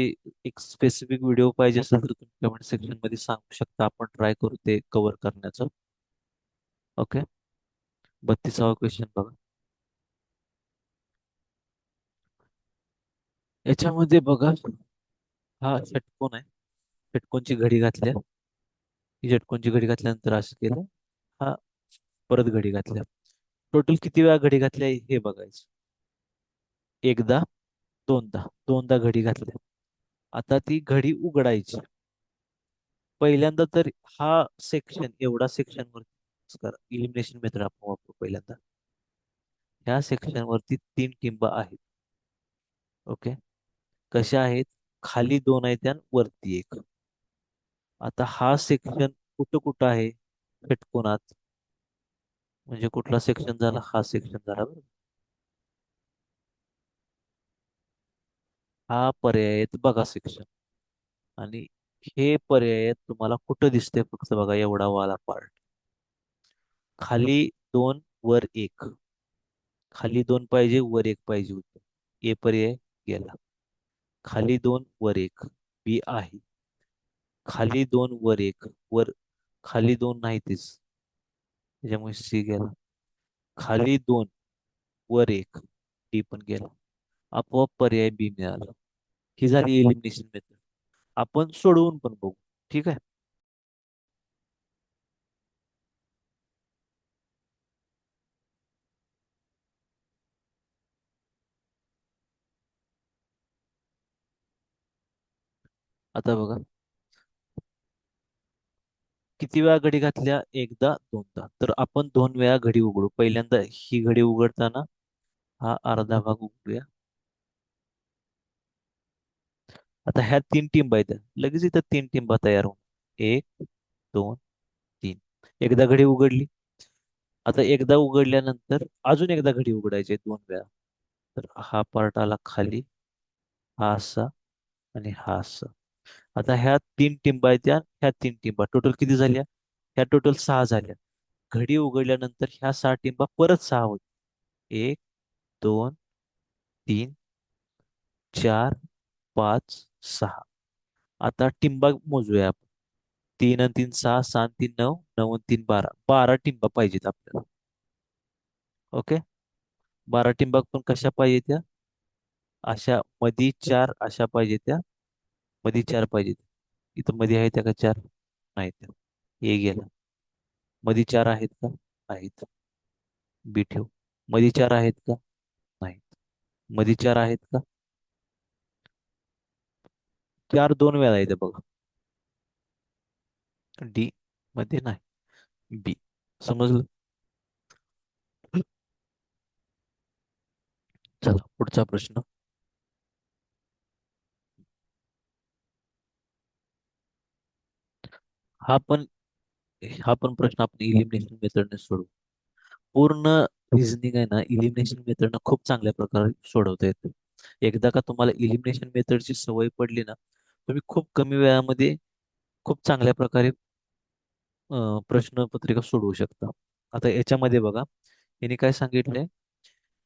एक स्पेसिफिक व्हिडिओ पाहिजे असेल तर तुम्ही कमेंट सेक्शन मध्ये सांगू शकता, आपण ट्राय करू ते कव्हर करण्याचं. ओके. 32वा क्वेश्चन बघा. याच्यामध्ये बघा, हा षटकोन आहे. षटकोनची घडी घातल्या, ही षटकोनची घडी घातल्यानंतर असं केलं, हा परत घडी घातल्या. टोटल किती वेळा घडी घातल्या हे बघायचं. एकदा, दोनदा, दोनदा घडी घातल्या. आता ती घडी उघडायची. पहिल्यांदा तर हा सेक्शन, एवढा सेक्शन वरती इलिमिनेशन मेथड आपण वापरू पहिल्यांदा. ह्या सेक्शन वरती 3 टिंब आहेत. ओके. कशा आहेत? खाली 2 आहेत आणि वरती एक. आता हा सेक्शन कुठं कुठं आहे? षटकोनात. म्हणजे कुठला सेक्शन झाला? हा सेक्शन झाला बरं. हा पर्याय आहेत बघा सेक्शन. आणि हे पर्याय तुम्हाला कुठं दिसते? फक्त बघा एवढा वाला पार्ट. खाली 2, वर एक. खाली 2 पाहिजे, वर एक पाहिजे होतं. ए पर्याय गेला. खाली 2, वर एक, बी आहे. खाली 2, वर एक, वर खाली 2 नाही तीच, त्याच्यामुळे सी गेला. खाली 2, वर एक, डी पण गेला. आपोआप पर्याय बी मिळाला. ही झाली एलिमिनेशन मेथड. आपण सोडवून पण बघू. ठीक आहे. आता बघा, किती वेळा घडी घातल्या? एकदा, दोनदा. तर आपण 2 वेळा घडी उघडू. पहिल्यांदा ही घडी उघडताना हा अर्धा भाग उघडूया. आता ह्या 3 टिंब आहेत, लगेच इथं 3 टिंब तयार होऊन, 1, 2, 3. एकदा घडी उघडली. आता एकदा उघडल्यानंतर अजून एकदा घडी उघडायची 2 वेळा. तर हा पार्ट आला खाली, हा असा आणि हा असा. आता ह्या 3 टिंब आहेत, ह्या 3 टिंबा टोटल किती झाल्या? ह्या टोटल 6 झाल्या. घडी उघडल्यानंतर ह्या 6 टिंबा परत 6 होत. 1, 2, 3, 4, 5, 6. आता टिंबा मोजूया आपण. 3 आणि 3 6, 6 आणि 3 9, 9 आणि 3 12. 12 टिंबा पाहिजेत आपल्याला. ओके. 12 टिंबा पण कशा पाहिजे त्या? अशा मधी 4 अशा पाहिजे त्या. मधी 4 पाहिजेत. इथं मध्ये आहे त्या का 4? नाही त्या. हे गेला. मधी 4 आहेत का? आहेत. बी ठेव. मधी 4 आहेत का? नाहीत. मधी 4 आहेत का? 4 2 वेळा येते बघा. डी मध्ये नाही, बी. समजलं? चला पुढचा प्रश्न. हा पण हा पण प्रश्न आपण इलिमिनेशन मेथडने सोडवू. पूर्ण रिझनिंग आहे ना इलिमिनेशन मेथडनं खूप चांगल्या प्रकारे सोडवता येते. एकदा का तुम्हाला इलिमिनेशन मेथडची सवय पडली ना, तुम्ही खूप कमी वेळामध्ये खूप चांगल्या प्रकारे प्रश्नपत्रिका सोडवू शकता. आता याच्यामध्ये बघा, याने काय सांगितलंय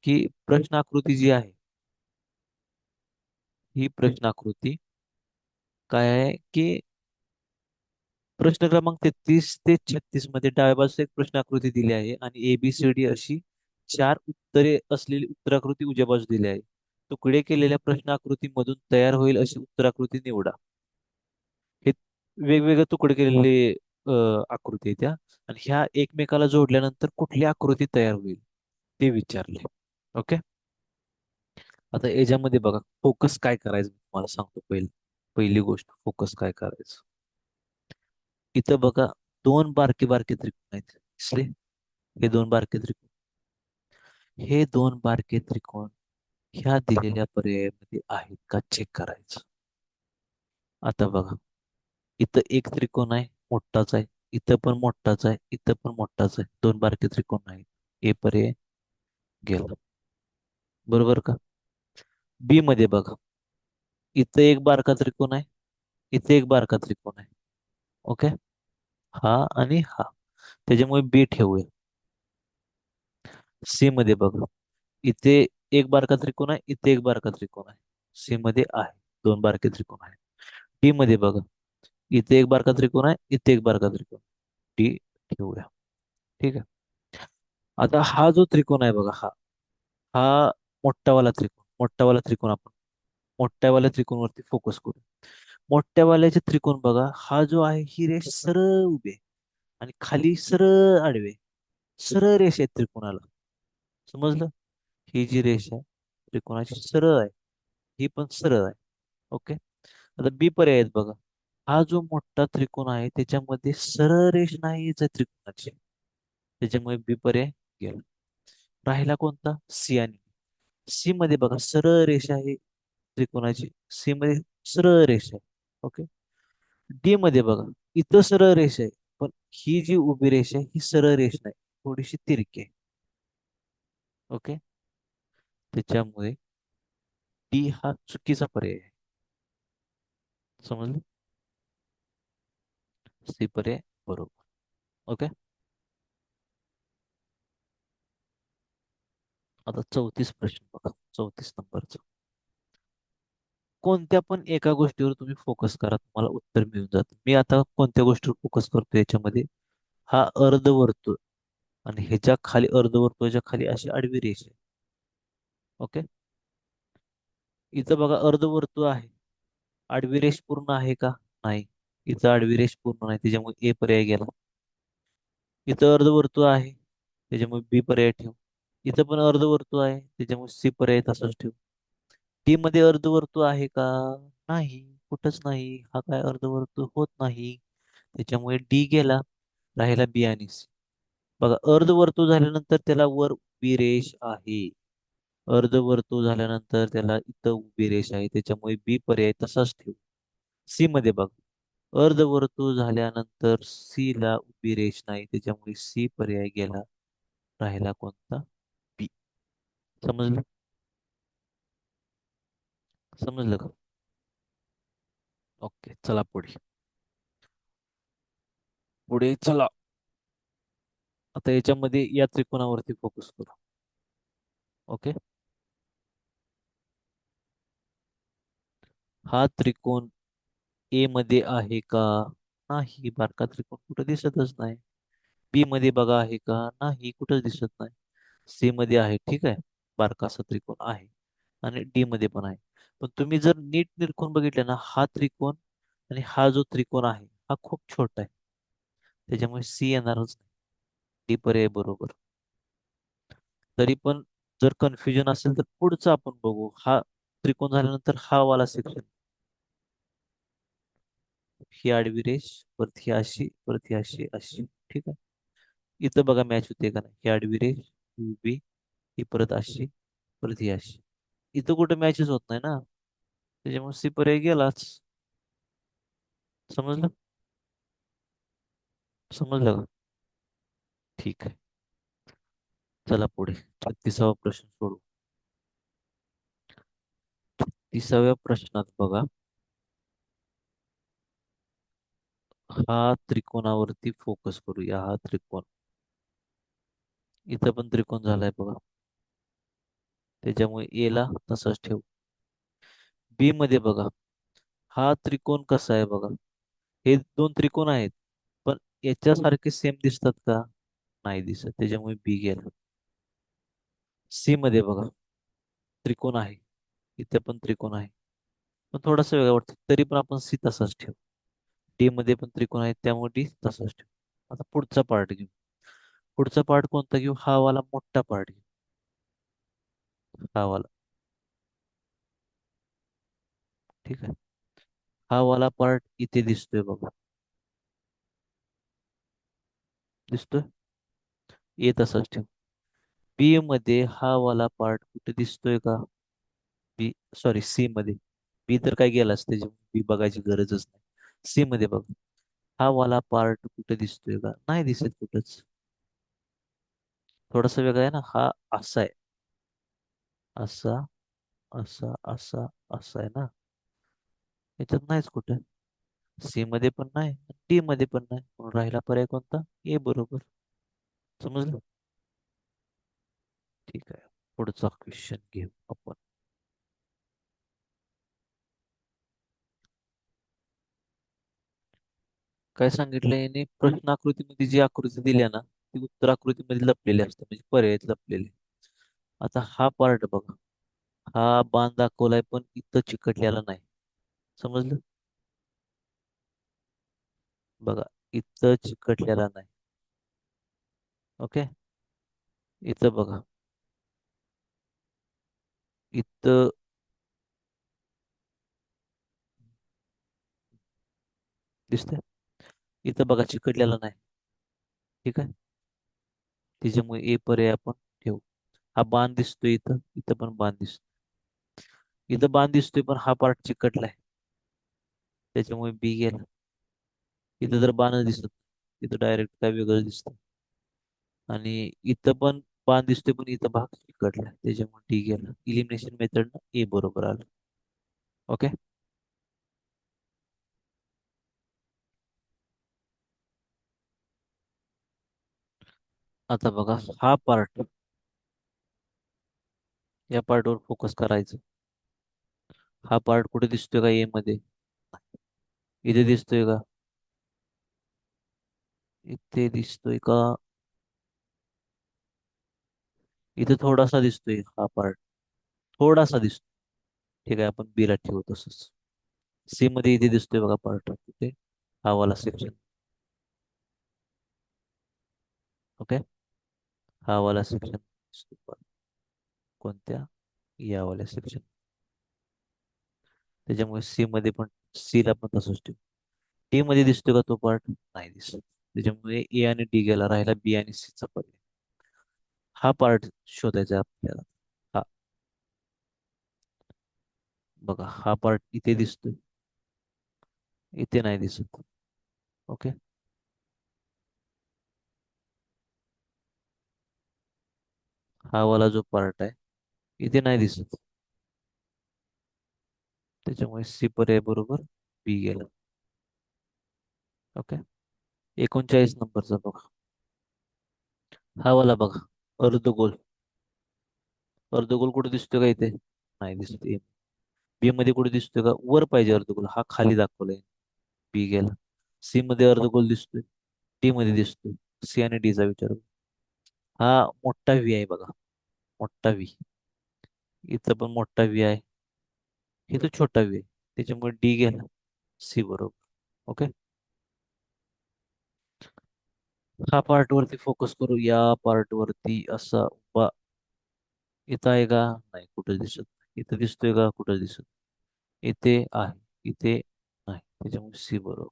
की प्रश्न आकृती जी आहे, ही प्रश्न आकृती काय आहे की प्रश्न क्रमांक 33 ते 36 मध्ये डाव्या बाजूस एक प्रश्न आकृती दिली आहे आणि ABCD अशी चार उत्तरे असलेली उत्तराकृती उजव्या बाजूस दिली आहे. तुकडे केलेल्या प्रश्न आकृतीमधून तयार होईल अशी उत्तराकृती निवडा. हे वेगवेगळे तुकडे केलेले अ, आकृती आहेत त्या, आणि ह्या एकमेकाला जोडल्यानंतर कुठली आकृती तयार होईल ते विचारले. ओके. आता याच्यामध्ये बघा फोकस काय करायचं मी तुम्हाला सांगतो. पहिली गोष्ट फोकस काय करायचं. इथं बघा दोन बारके बारके त्रिकोण आहेत दिसले. हे दोन बारके त्रिकोण, हे दोन बारके त्रिकोण ह्या दिलेल्या पर्यायामध्ये आहेत का चेक करायचं. आता बघा, इथं एक त्रिकोण आहे, मोठाच आहे. इथं पण मोठाच आहे, इथं पण मोठाच आहे. दोन बारके त्रिकोण आहेत. ए पर्याय गेला. बरोबर का? बी मध्ये बघा, इथं एक बारका त्रिकोण आहे, इथे एक बारका त्रिकोण आहे. ओके. हा आणि हा, त्याच्यामुळे बी ठेवूया. सी मध्ये बघा, इथे एक बारका त्रिकोण आहे, इथे एक बारका त्रिकोण आहे. सी मध्ये आहे, दोन बारके त्रिकोण आहे. डी मध्ये बघा, इथे एक बारका त्रिकोण आहे, इथे एक बारका त्रिकोण. डी ठेवूया. ठीक आहे. आता हा जो त्रिकोण आहे बघा, हा हा मोठावाला त्रिकोण आपण मोठ्यावाल्या त्रिकोणावरती फोकस करू. मोठ्यावाल्याचे त्रिकोण बघा, हा जो आहे ही रेष सरळ उभी आहे आणि खाली सरळ आडवे, सरळ रेष आहे त्रिकोणाला. समजलं? ही जी रेष आहे त्रिकोणाची सरळ आहे, ही पण सरळ आहे. ओके. आता बी पर्याय आहेत बघा, हा जो मोठा त्रिकोण आहे त्याच्यामध्ये सरळ रेष नाहीच आहे त्रिकोणाची, त्याच्यामुळे बी पर्याय गेला. राहिला कोणता? सी आणि सी मध्ये बघा सरळ रेष आहे त्रिकोणाची, सी मध्ये सरळ रेष आहे. ओके. डी मध्ये बघा, इथं सरळ रेष आहे, पण ही जी उभी रेष आहे ही सरळ रेष नाही, थोडीशी तिरकी आहे. ओके. त्याच्यामुळे डी हा चुकीचा पर्याय आहे. समजलं? सी पर्याय बरोबर. ओके. आता 34 प्रश्न बघा, 34 नंबरचा. कोणत्या पण एका गोष्टीवर तुम्ही फोकस करा, तुम्हाला उत्तर मिळून जातं. मी आता कोणत्या गोष्टीवर फोकस करतो याच्यामध्ये, हा अर्धवर्तुळ आणि ह्याच्या खाली अर्धवर्तुळाच्या खाली अशी आडवी रेष आहे. ओके. इथं बघा अर्धवर्तुळ आहे, आडवी रेष पूर्ण आहे का? नाही. इथं आडवी रेष पूर्ण नाही, त्याच्यामुळे ए पर्याय गेला. इथं अर्धवर्तुळ आहे, त्याच्यामुळे बी पर्याय ठेव. इथं पण अर्धवर्तुळ आहे, त्याच्यामुळे सी पर्याय तसाच ठेव. डी मध्ये अर्धवर्तुळ आहे का? नाही, कुठंच नाही. हा काय अर्धवर्तुळ होत नाही, त्याच्यामुळे डी गेला. राहिला बी आणि सी. बघा अर्धवर्तुळ झाल्यानंतर त्याला वर उभी रेष आहे, अर्धवर्तुळ झाल्यानंतर त्याला इथं उभी रेष आहे, त्याच्यामुळे बी पर्याय तसाच ठेवू. सी मध्ये बघा, अर्धवर्तुळ झाल्यानंतर सी ला उभी रेष नाही, त्याच्यामुळे सी पर्याय गेला. राहिला कोणता? बी. समजलं? समजलं का? ओके, चला पुढे. पुढे चला. आता याच्यामध्ये या त्रिकोणावरती फोकस करू. ओके. हा त्रिकोण ए मध्ये आहे का? नाही, बारका त्रिकोण कुठं दिसतच नाही. बी मध्ये बघा आहे का? नाही, कुठंच दिसत नाही. सी मध्ये आहे, ठीक आहे, बारकासा त्रिकोण आहे. आणि डी मध्ये पण आहे. पण तुम्ही जर नीट निरखून बघितलं ना, हा त्रिकोण आणि हा जो त्रिकोण आहे हा खूप छोटा आहे, त्याच्यामुळे सी येणारच नाही. डी पर्याय बरोबर. तरी पण जर कन्फ्युजन असेल तर पुढचं आपण बघू. हा त्रिकोण झाल्यानंतर हा वाला सेक्शन, ही आडवी रेष, परत ही अशी, परत ही अशी अशी, ठीक आहे. इथं बघा मॅच होते का नाही, ही आडवी रेष, ही उभी, ही परत अशी, परत ही अशी. इथं कुठे मॅचेस होत नाही ना, त्याच्यामुळे सी पर्याय गेलाच. समजलं? समजलं का? ठीक आहे. चला पुढे 36वा प्रश्न सोडू. 30व्या प्रश्नात बघा, हा त्रिकोणावरती फोकस करूया. हा त्रिकोण, इथं पण त्रिकोण झालाय बघा. त्याच्यामुळे ए ला तसंच ठेवू. बी मध्ये बघा, हा त्रिकोण कसा आहे बघा. हे दोन त्रिकोण आहेत, पण याच्यासारखे सेम दिसतात का? नाही दिसत, त्याच्यामुळे बी गेला. सी मध्ये बघा, त्रिकोण आहे. इथे पण त्रिकोण आहे, पण थोडासा वेगळा वाटतं, तरी पण आपण सी तसाच ठेवू. डी मध्ये पण त्रिकोण आहेत, त्यामुळे डी तसाच ठेवू. आता पुढचा पार्ट घेऊ. पुढचा पार्ट कोणता घेऊ? हा वाला मोठा पार्ट घेऊ. हा वाला. ठीक आहे. हा वाला पार्ट इथे दिसतोय बघा. दिसतोय. ए तसाच ठेवू. बी मध्ये हा वाला पार्ट कुठे दिसतोय का? बी, सॉरी, सी मध्ये. बी तर काय गेलाच, त्याची बी बघायची गरजच नाही. सी मध्ये बघ, हा वाला पार्ट कुठे दिसतोय का? नाही दिसत कुठंच. थोडासा वेगळा आहे ना हा. असा आहे, असा, असा, असा, असा आहे ना. याच्यात नाहीच कुठं. सी मध्ये पण नाही, डी मध्ये पण नाही, म्हणून राहिला पर्याय कोणता? ए बरोबर. समजलं? ठीक आहे. पुढचा क्वेश्चन घेऊ आपण. काय सांगितलंय याने? प्रश्न आकृतीमध्ये जी आकृती दिली आहे ना, ती उत्तर आकृतीमध्ये लपलेली असते, म्हणजे पर्यायात लपलेली. आता हा पार्ट बघा, हा बाण दाखवलाय पण इथं चिकटलेला नाही. समजलं? बघा, इथं चिकटलेला नाही. ओके. इथं बघा, इथं दिसतंय. इथं बघा चिकटलेला नाही. ठीक आहे. त्याच्यामुळे ए पर्याय आपण ठेवू. हा बाण दिसतोय इथं, इथं पण बाण दिसतो. इथं बाण दिसतोय पण हा पार्ट चिकटलाय, त्याच्यामुळे बी गेला. इथं जर बाणच दिसत नाही, इथं डायरेक्ट काय वेगळं दिसतं. आणि इथं पण बाण दिसतोय पण इथं भाग चिकटलाय, त्याच्यामुळे डी गेला. इलिमिनेशन मेथड ए बरोबर आलं. ओके. आता बघा हा पार्ट, या पार्टवर फोकस करायचं. हा पार्ट कुठे दिसतोय का? ए मध्ये. इथे दिसतोय का? इथे दिसतोय का? इथे थोडासा दिसतोय हा पार्ट, थोडासा दिसतो. ठीक आहे, आपण बी ला ठेवू तसंच. सी मध्ये इथे दिसतोय बघा पार्ट, कुठे? हा वाला सेक्शन. ओके. हा वाला सेक्शन दिसतोय. कोणत्या? या वाल्या सेक्शन. त्याच्यामुळे सी मध्ये पण, सी ला पण तसंच ठेवू. डी मध्ये दिसतोय का तो पार्ट? नाही दिसत, त्याच्यामुळे ए आणि डी गेला, राहिला बी आणि सी चा पर्याय. हा पार्ट शोधायचा आहे आपल्याला. हा बघा, हा पार्ट इथे दिसतोय, इथे नाही दिसत. ओके. हा वाला जो पार्ट आहे, इथे नाही दिसत, त्याच्यामुळे सी पर्याय बरोबर, बी गेला. ओके. 39 नंबरचा बघा, हा वाला बघा, अर्धगोल. अर्धगोल कुठे दिसतोय का? इथे नाही दिसत. बी मध्ये कुठे दिसतोय का? वर पाहिजे अर्धगोल, हा खाली दाखवलाय, बी गेला. सी मध्ये अर्धगोल दिसतोय, डी मध्ये दिसतोय. सी आणि डी चा विचार करू. हा मोठा व्ही आहे बघा, मोठा व्ही. इथं पण मोठा व्ही आहे, इथं छोटा व्ही आहे, त्याच्यामुळे डी गेला, सी बरोबर. ओके. हा पार्ट वरती फोकस करू. या पार्ट वरती असा उभा, इथं आहे का? नाही कुठे दिसत. इथं दिसतोय का? कुठे दिसत. इथे आहे, इथे नाही, त्याच्यामुळे सी बरोबर.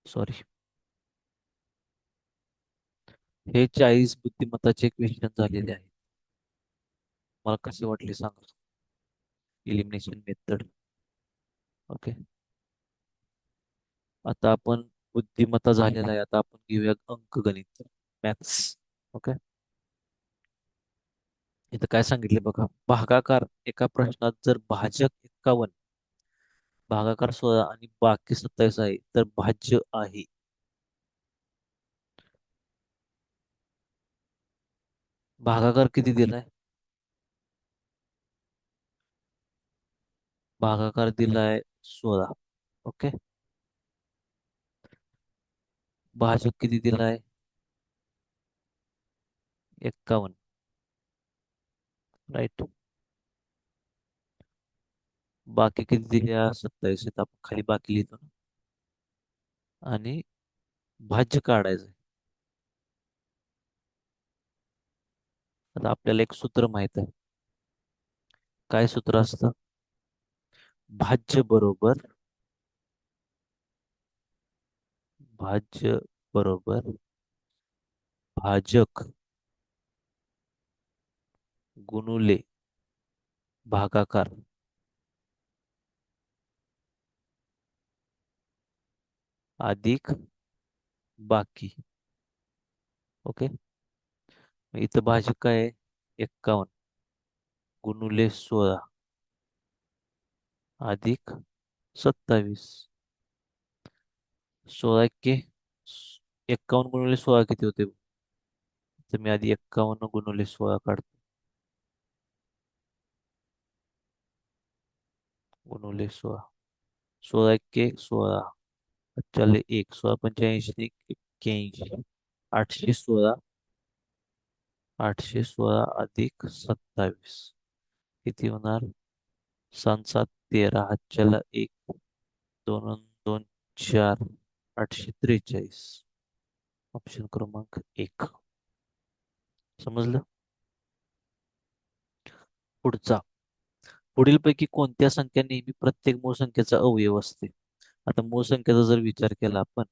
सॉरी. हे 40 बुद्धिमत्ताचे क्वेश्चन झालेले आहे. मला कसे वाटले सांगा. Elimination method. ओके. आता आपण बुद्धिमत्ता झालेला आहे. आता आपण घेऊया अंकगणित, मॅथ्स. ओके. इथं काय सांगितले बघा, भागाकार एका प्रश्नात जर भाजक 51, भागाकार 16 आणि बाकी 27 आहे तर भाज्य आहे. भागाकार किती दिलाय? भागाकार दिलाय 16. ओके. भाजक किती दिलाय? 51. राईट. बाकी किती दिल्या? 27. आपण खाली बाकी लिहितो ना. आणि भाज्य काढायचं. आता आपल्याला एक सूत्र माहित आहे. काय सूत्र असतं? भाज्य बरोबर, भाज्य बरोबर भाजक गुणुले भागाकार अधिक बाकी. ओके. मग इथं भाजक काय आहे? 51 गुणुले 16 अधिक 27. 16 एक्के 51 गुणुले 16 किती होते? तर मी आधी 51 गुणुले 16 काढतो. गुणुले 16. 16 एक्के 16. चाले एक 16 पंच्याऐंशी 81. 816. 816 अधिक 27 किती होणार? 7 7 13. हातच्याला एक. दोन अन दोन 4. 843. ऑप्शन क्रमांक एक. समजलं? पुढचा. पुढीलपैकी कोणत्या संख्या नेहमी प्रत्येक मूळ संख्येचा अवयव असते? आता मूळ संख्येचा जर विचार केला आपण,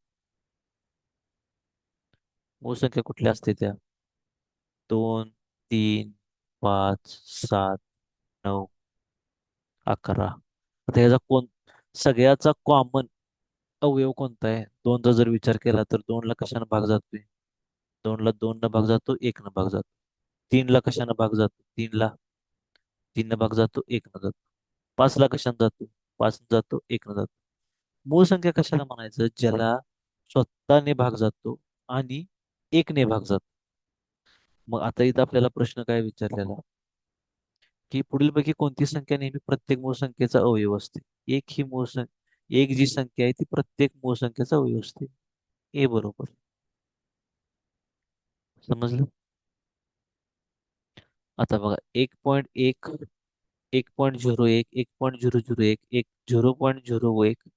मूळ संख्या कुठल्या असते त्या? 2 3 5 7 9 11. आता ह्याचा सगळ्याचा कॉमन अवयव कोणता आहे? दोनचा जर विचार केला तर दोनला कशानं भाग जातोय? दोनला 2 भाग जातो, 1 भाग जातो. 3ला कशानं भाग जातो? 3 भाग जातो, 1 जातो. 5ला कशानं जातो? 5 जातो, 1 जातो. मूळ संख्या कशाला म्हणायचं? ज्याला स्वतःने भाग जातो आणि 1 भाग जातो. मग आता इथं आपल्याला प्रश्न काय विचारलेला, की पुढीलपैकी कोणती संख्या नेहमी प्रत्येक मूळ संख्येचा अवयव असते? एक ही मूळ संख्या, एक जी संख्या आहे ती प्रत्येक मूळ संख्येचा अवयव असते. ए बरोबर. समजलं? आता बघा, 1.1, 1.01, 1.001, 0.01,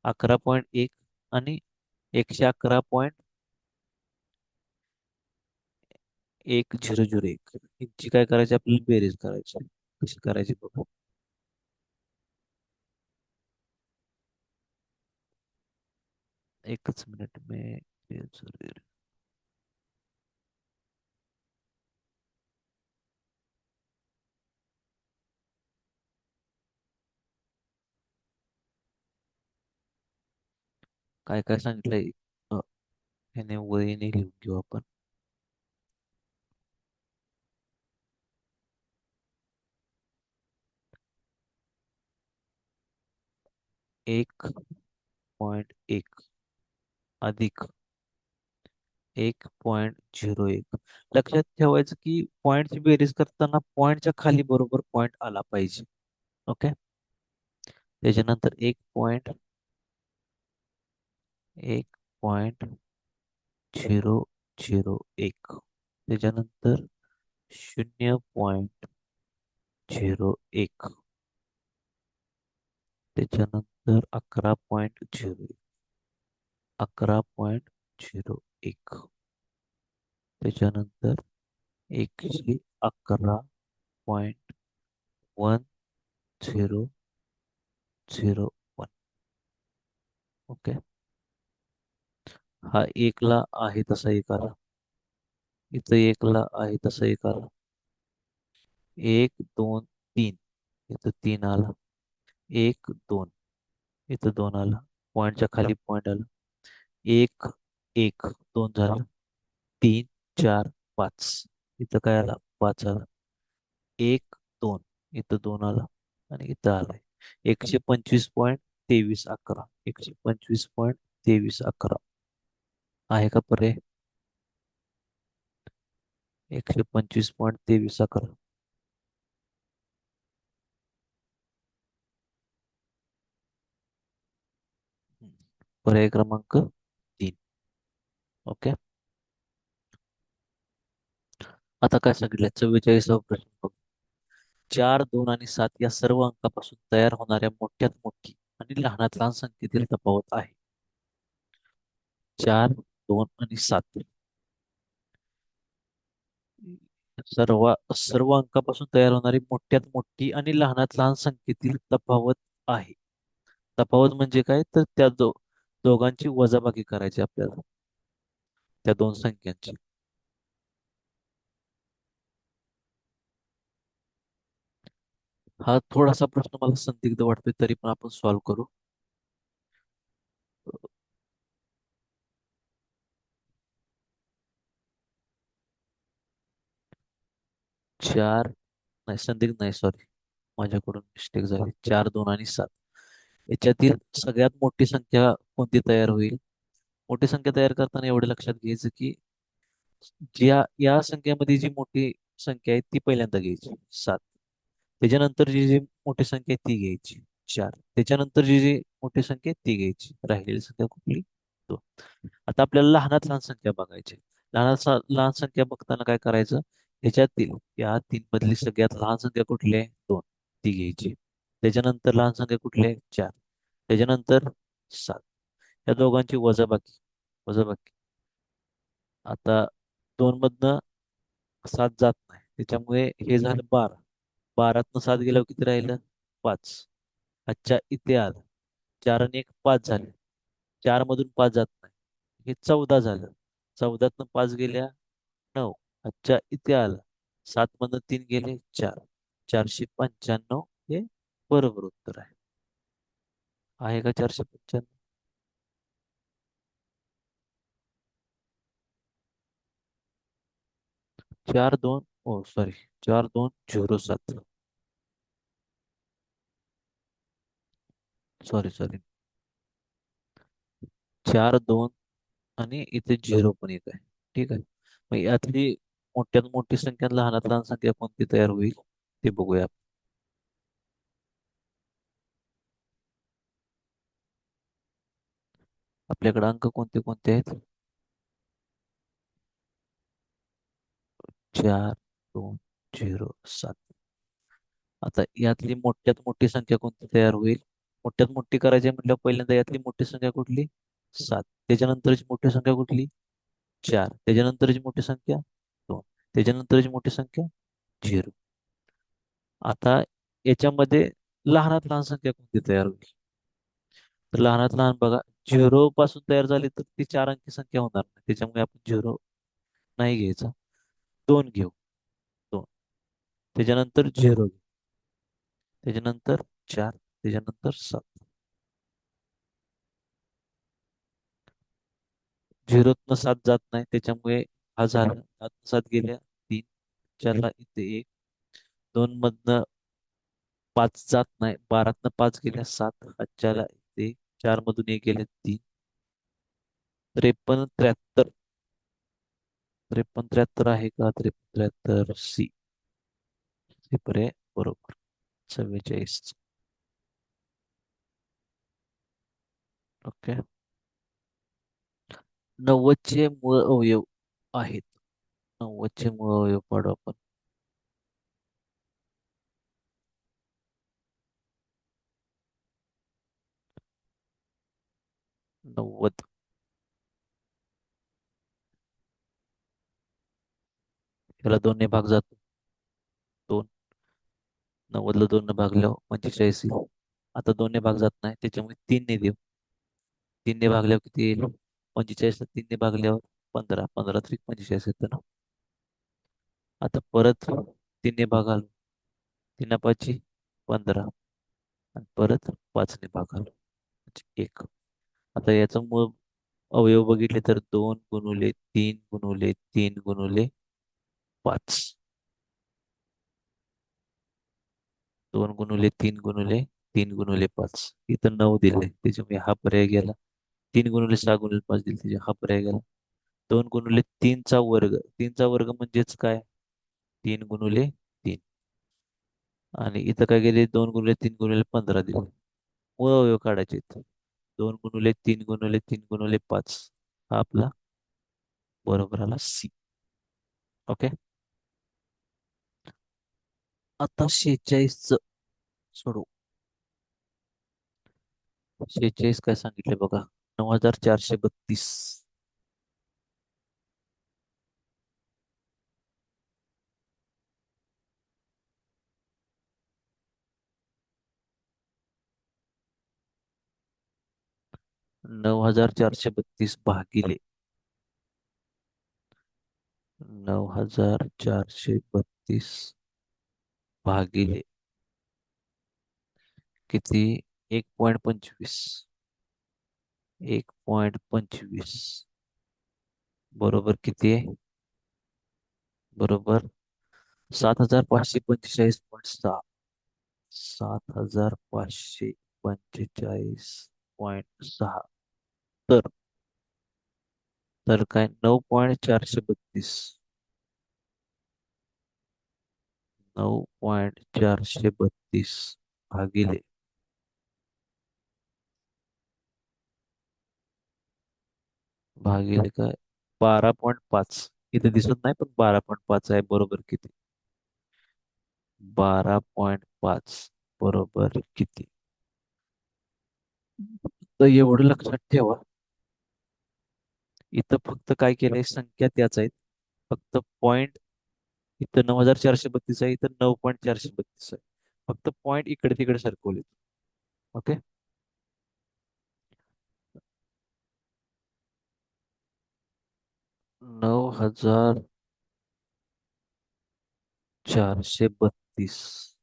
11.1 आणि 111.1001. यांची काय करायची? आपल्याला बेरीज करायची. कशी करायची बघा. एकच मिनिट में. काय काय सांगितलंय? अ, ह्याने वहीने लिहून घेऊ आपण. 1.1 अधिक 1.01. लक्षात ठेवायचं की पॉईंटची बेरीज करताना पॉईंटच्या खाली बरोबर पॉईंट आला पाहिजे. ओके. त्याच्यानंतर 1.001. त्याच्यानंतर 0.01. त्याच्यानंतर 11.01. 11.01. त्याच्यानंतर 111.1001. ओके. हा एकला आहे तसा एक आला. इथं एकला आहे तसा एक आला. 1 2 3. इथं 3 आला. 1 2. इथं 2 आला. पॉईंटच्या खाली पॉईंट आला. एक, एक, दोन झालं. तीन, चार, पाच. इथं काय आला? पाच आला. एक, दोन. इथं दोन आला. आणि इथं आलाय 125.2311. 125.2311 आहे का पर्याय? 125.2311. पर्याय क्रमांक तीन. ओके. आता काय सांगितलं? 44वा प्रश्न बघ. चार, दोन आणि सात या सर्व अंकापासून तयार होणाऱ्या मोठ्यात मोठी आणि लहानात लहान संख्येतील तफावत आहे. चार, दोन आणि सात सर्व सर्व अंकापासून तयार होणारी मोठ्यात मोठी आणि लहानात लहान संख्येतील तफावत आहे. तफावत म्हणजे काय? तर त्या दोघांची वजाबाकी करायची आपल्याला, त्या दोन संख्यांची. हा थोडासा प्रश्न मला संदिग्ध वाटतोय, तरी पण आपण सॉल्व्ह करू. चार, नाही संदिग्ध नाही, सॉरी, माझ्याकडून मिस्टेक झाली. चार, दोन आणि सात याच्यातील सगळ्यात मोठी संख्या कोणती तयार होईल? मोठी संख्या तयार करताना एवढे लक्षात घ्यायचं की ज्या या संख्येमध्ये जी मोठी संख्या आहे ती पहिल्यांदा घ्यायची, सात. त्याच्यानंतर जी जी मोठी संख्या आहे ती घ्यायची, चार. त्याच्यानंतर जी जी मोठी संख्या आहे ती घ्यायची, राहिलेली संख्या कुठली? दोन. आता आपल्याला लहानात लहान संख्या बघायची. लहान संख्या बघताना काय करायचं? ह्याच्यातील या तीन मधली सगळ्यात लहान संख्या कुठली आहे? दोन. ती घ्यायची. त्याच्यानंतर लहान संख्या कुठली आहे? चार. त्याच्यानंतर सात. या दोघांची वजाबाकी. वजाबाकी. आता दोन मधनं सात जात नाही, त्याच्यामुळे हे झालं बारा. बारातनं सात गेल्यावर किती राहिलं? पाच. अच्छा, इथे आलं. चार आणि एक पाच झाले. चार मधून पाच जात नाही, हे 14 झालं. 14तनं पाच गेल्या, नऊ. अच्छा, इथे आलं. सात मधनं तीन गेले, चार. 495 हे बरोबर उत्तर आहे. आहे का 495? चार दोन, ओ सॉरी, 4207. Sorry sorry. चार दोन आणि इथे झिरो पण एक आहे. ठीक आहे. मग यातली मोठ्यात मोठी संख्या आणि लहानात लहान संख्या कोणती तयार होईल ते बघूया. आपल्याकडे अंक कोणते कोणते आहेत? चार, दोन, झिरो, सात. आता यातली मोठ्यात मोठी संख्या कोणती तयार होईल? मोठ्यात मोठी करायची म्हटल्यावर पहिल्यांदा यातली मोठी संख्या कुठली? सात. त्याच्यानंतरची मोठी संख्या कुठली? चार. त्याच्यानंतरची मोठी संख्या दोन. त्याच्यानंतरची मोठी संख्या झिरो. आता याच्यामध्ये लहानात लहान संख्या कोणती तयार होईल? तर लहानात लहान बघा, झिरो पासून तयार झाली तर ती चार अंकी संख्या होणार नाही, त्याच्यामुळे आपण झिरो नाही घ्यायचा. दोन घेऊ. दोन. त्याच्यानंतर झिरो घेऊ. त्याच्यानंतर चार. त्याच्यानंतर सात. झिरोतनं सात जात नाही, त्याच्यामुळे हा झाला. सात सात गेल्या, तीन. चारला इथे एक. दोन मधनं पाच जात नाही, बारातनं पाच गेल्या, सात. हातच्याला इथे चार मधून एक गेले, तीन. 53, 73. 53, 73 आहे का? 53, 73 सी. हे पर्याय बरोबर. 44. ओके. 90चे मूळ अवयव आहेत. 90चे मूळ अवयव पाडू आपण. 90. याला दोनने भाग जातो. दोन. 90ला दोनने भागल्यावर 45 येईल. आता दोनने भाग जात नाही, त्याच्यामुळे तीनने देऊ. तीनने भागल्यावर किती येईल? 45 तीनने भागल्यावर 15. 15 त्रिक 45 येतं ना. आता परत तीनने भागाल. तीन पाची 15. आणि परत पाचने भागाल. म्हणजे एक. आता याचं मूळ अवयव बघितले तर 2 गुणुले 3 गुणुले 3 गुणुले 5. 2 गुणुले 3 गुणुले 3 गुणुले 5. इथं 9 दिले त्याच्यामुळे हा पर्याय गेला. 3 गुणुले 6 गुणुले 5 दिले त्याच्या हा पर्याय गेला. 2 गुणुले 3 चा वर्ग. 3 चा वर्ग म्हणजेच काय? 3 गुणुले 3. आणि इथं काय गेले? 2 गुणुले 3 गुणुले 15 दिले. मूळ अवयव काढायचे इथं. 2 गुणुले 3 गुणुले 3 गुणुले 5 हा आपला बरोबर आला सी. ओके. आता 46 सोडू. 46 काय सांगितले बघा. 9432. 9432 भागिले 9432 भागिले किती? 1.25. 1.25 बरोबर किती आहे? बरोबर 7545.6. 7545.6. तर तर काय? 9.432. 9.432 भागिले काय? 12.5. इथे दिसत नाही पण 12.5 आहे. बरोबर किती? 12.5 बरोबर किती? तर एवढं लक्षात ठेवा. इथं फक्त काय केलंय? संख्या त्याच आहेत. फक्त पॉइंट इथं 9432 आहे. इथं 9.432 आहे. फक्त पॉइंट इकडे तिकडे सरकवले. ओके. 9432.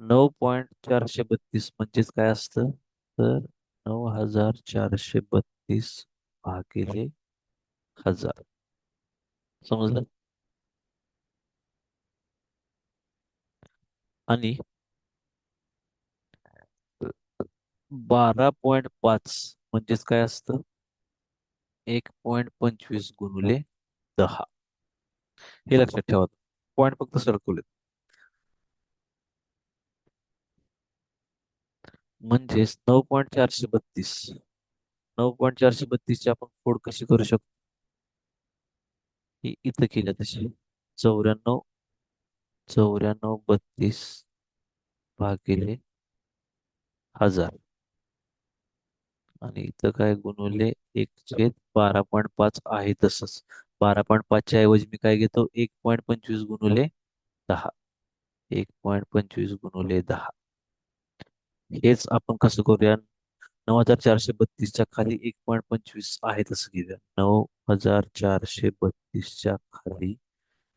9.432 म्हणजेच काय असतं? तर 9432 भागिले 1000. समजलं? आणि 12.5 म्हणजेच काय असतं? 1.25 गुणुले 10. हे लक्षात ठेवा. पॉईंट फक्त सरकवले. म्हणजेच 9.432. 9.432 ची आपण फोड कशी करू शकतो? ही इथं केल्या तशी. 94 भागिले 1000. आणि इथं काय? गुणुले 1/12.5 आहे तसंच. 12.5 च्या ऐवजी मी काय घेतो? 1.25 गुणुले 10. 1.25 गुणुले 10. हेच आपण कसं करूया? 9432 च्या खाली 1.25 आहे तसं घेऊया. 9432 च्या खाली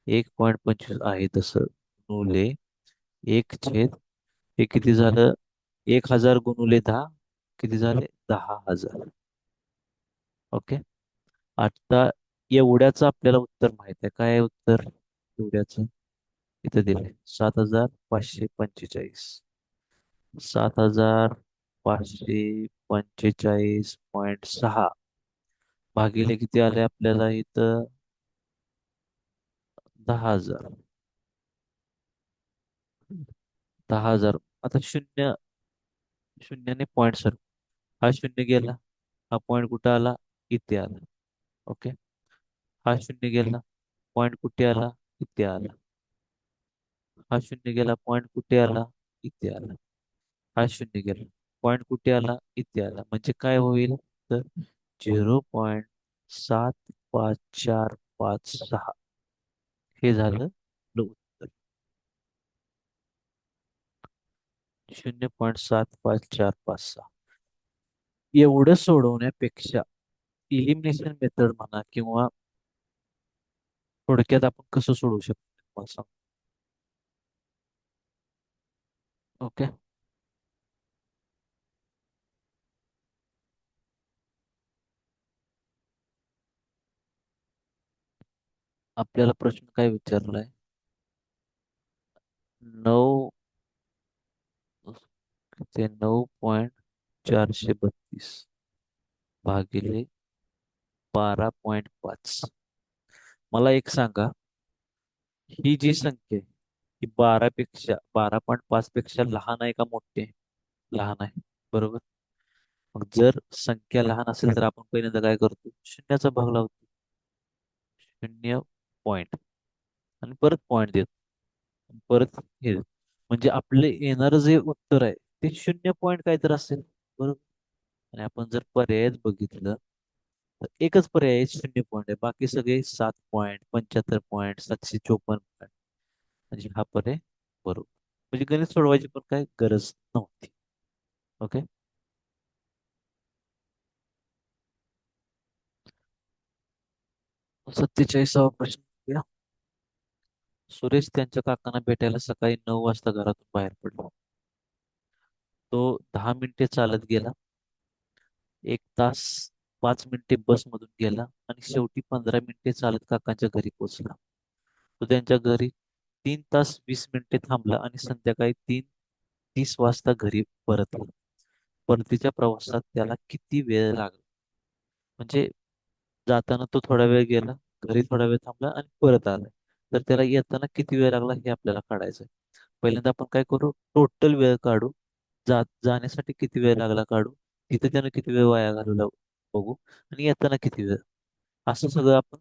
1.25 आहे तसं गुणुले 1/, हे किती झालं? 1000 गुणुले 10 किती झाले? 10,000. ओके. आता एवढ्याचं आपल्याला उत्तर माहित आहे. काय आहे उत्तर एवढ्याचं? इथे दिले 7545. 7545.6 भागिले किती आले आपल्याला इथं? 10,000. 10,000. आता शून्य शून्याने पॉईंट सर. हा शून्य गेला. हा पॉईंट कुठं आला? इथे आला. ओके. हा शून्य गेला. पॉईंट कुठे आला? इथे आला. हा शून्य गेला. पॉईंट कुठे आला? इथे आला. हा शून्य गेला. पॉईंट कुठे आला? इथे आला. म्हणजे काय होईल? तर 0.754556 हे झालं उत्तर. 0.754556. एवढं सोडवण्यापेक्षा इलिमिनेशन मेथड म्हणा किंवा थोडक्यात आपण कसं सोडवू शकतो मला सांग. ओके. आपल्याला प्रश्न काय विचारलाय? 9 ते 9.432 भागिले 12.5. मला एक सांगा, ही जी संख्या आहे ही 12.5 पेक्षा लहान आहे का मोठी आहे? लहान आहे, बरोबर. मग जर संख्या लहान असेल तर आपण पहिल्यांदा काय करतो? शून्याचा भाग लावतो. 0 आणि परत पॉईंट देतो, परत हे देतो. म्हणजे आपले येणारं जे उत्तर आहे ते 0 काय तर असेल, बरोबर. आणि आपण जर पर्यायच बघितलं तर एकच पर्याय आहे, 0 आहे. बाकी सगळे 7.75 754 म्हणजे हा पर्याय बरोबर. म्हणजे गणित सोडवायची पण काय गरज नव्हती. ओके. 47वा प्रश्न घ्या. सुरेश त्यांच्या काकांना भेटायला सकाळी 9 वाजता घरातून बाहेर पडला. तो 10 मिनिटे चालत गेला, 1 तास 5 मिनिटे बसमधून गेला आणि शेवटी 15 मिनिटे चालत काकांच्या घरी पोहोचला. तो त्यांच्या घरी 3 तास 20 मिनिटे थांबला आणि संध्याकाळी 3:30 वाजता घरी परतला. परतीच्या प्रवासात त्याला किती वेळ लागला? म्हणजे जाताना तो थोडा वेळ गेला, घरी थोडा वेळ थांबला आणि परत आला. तर त्याला येताना किती वेळ लागला हे आपल्याला काढायचं आहे. पहिल्यांदा आपण काय करू? टोटल वेळ काढू. जाण्यासाठी किती वेळ लागला काढू. तिथे त्यानं किती वेळ वाया घालवला बघू. आणि येताना किती वेळ, असं सगळं आपण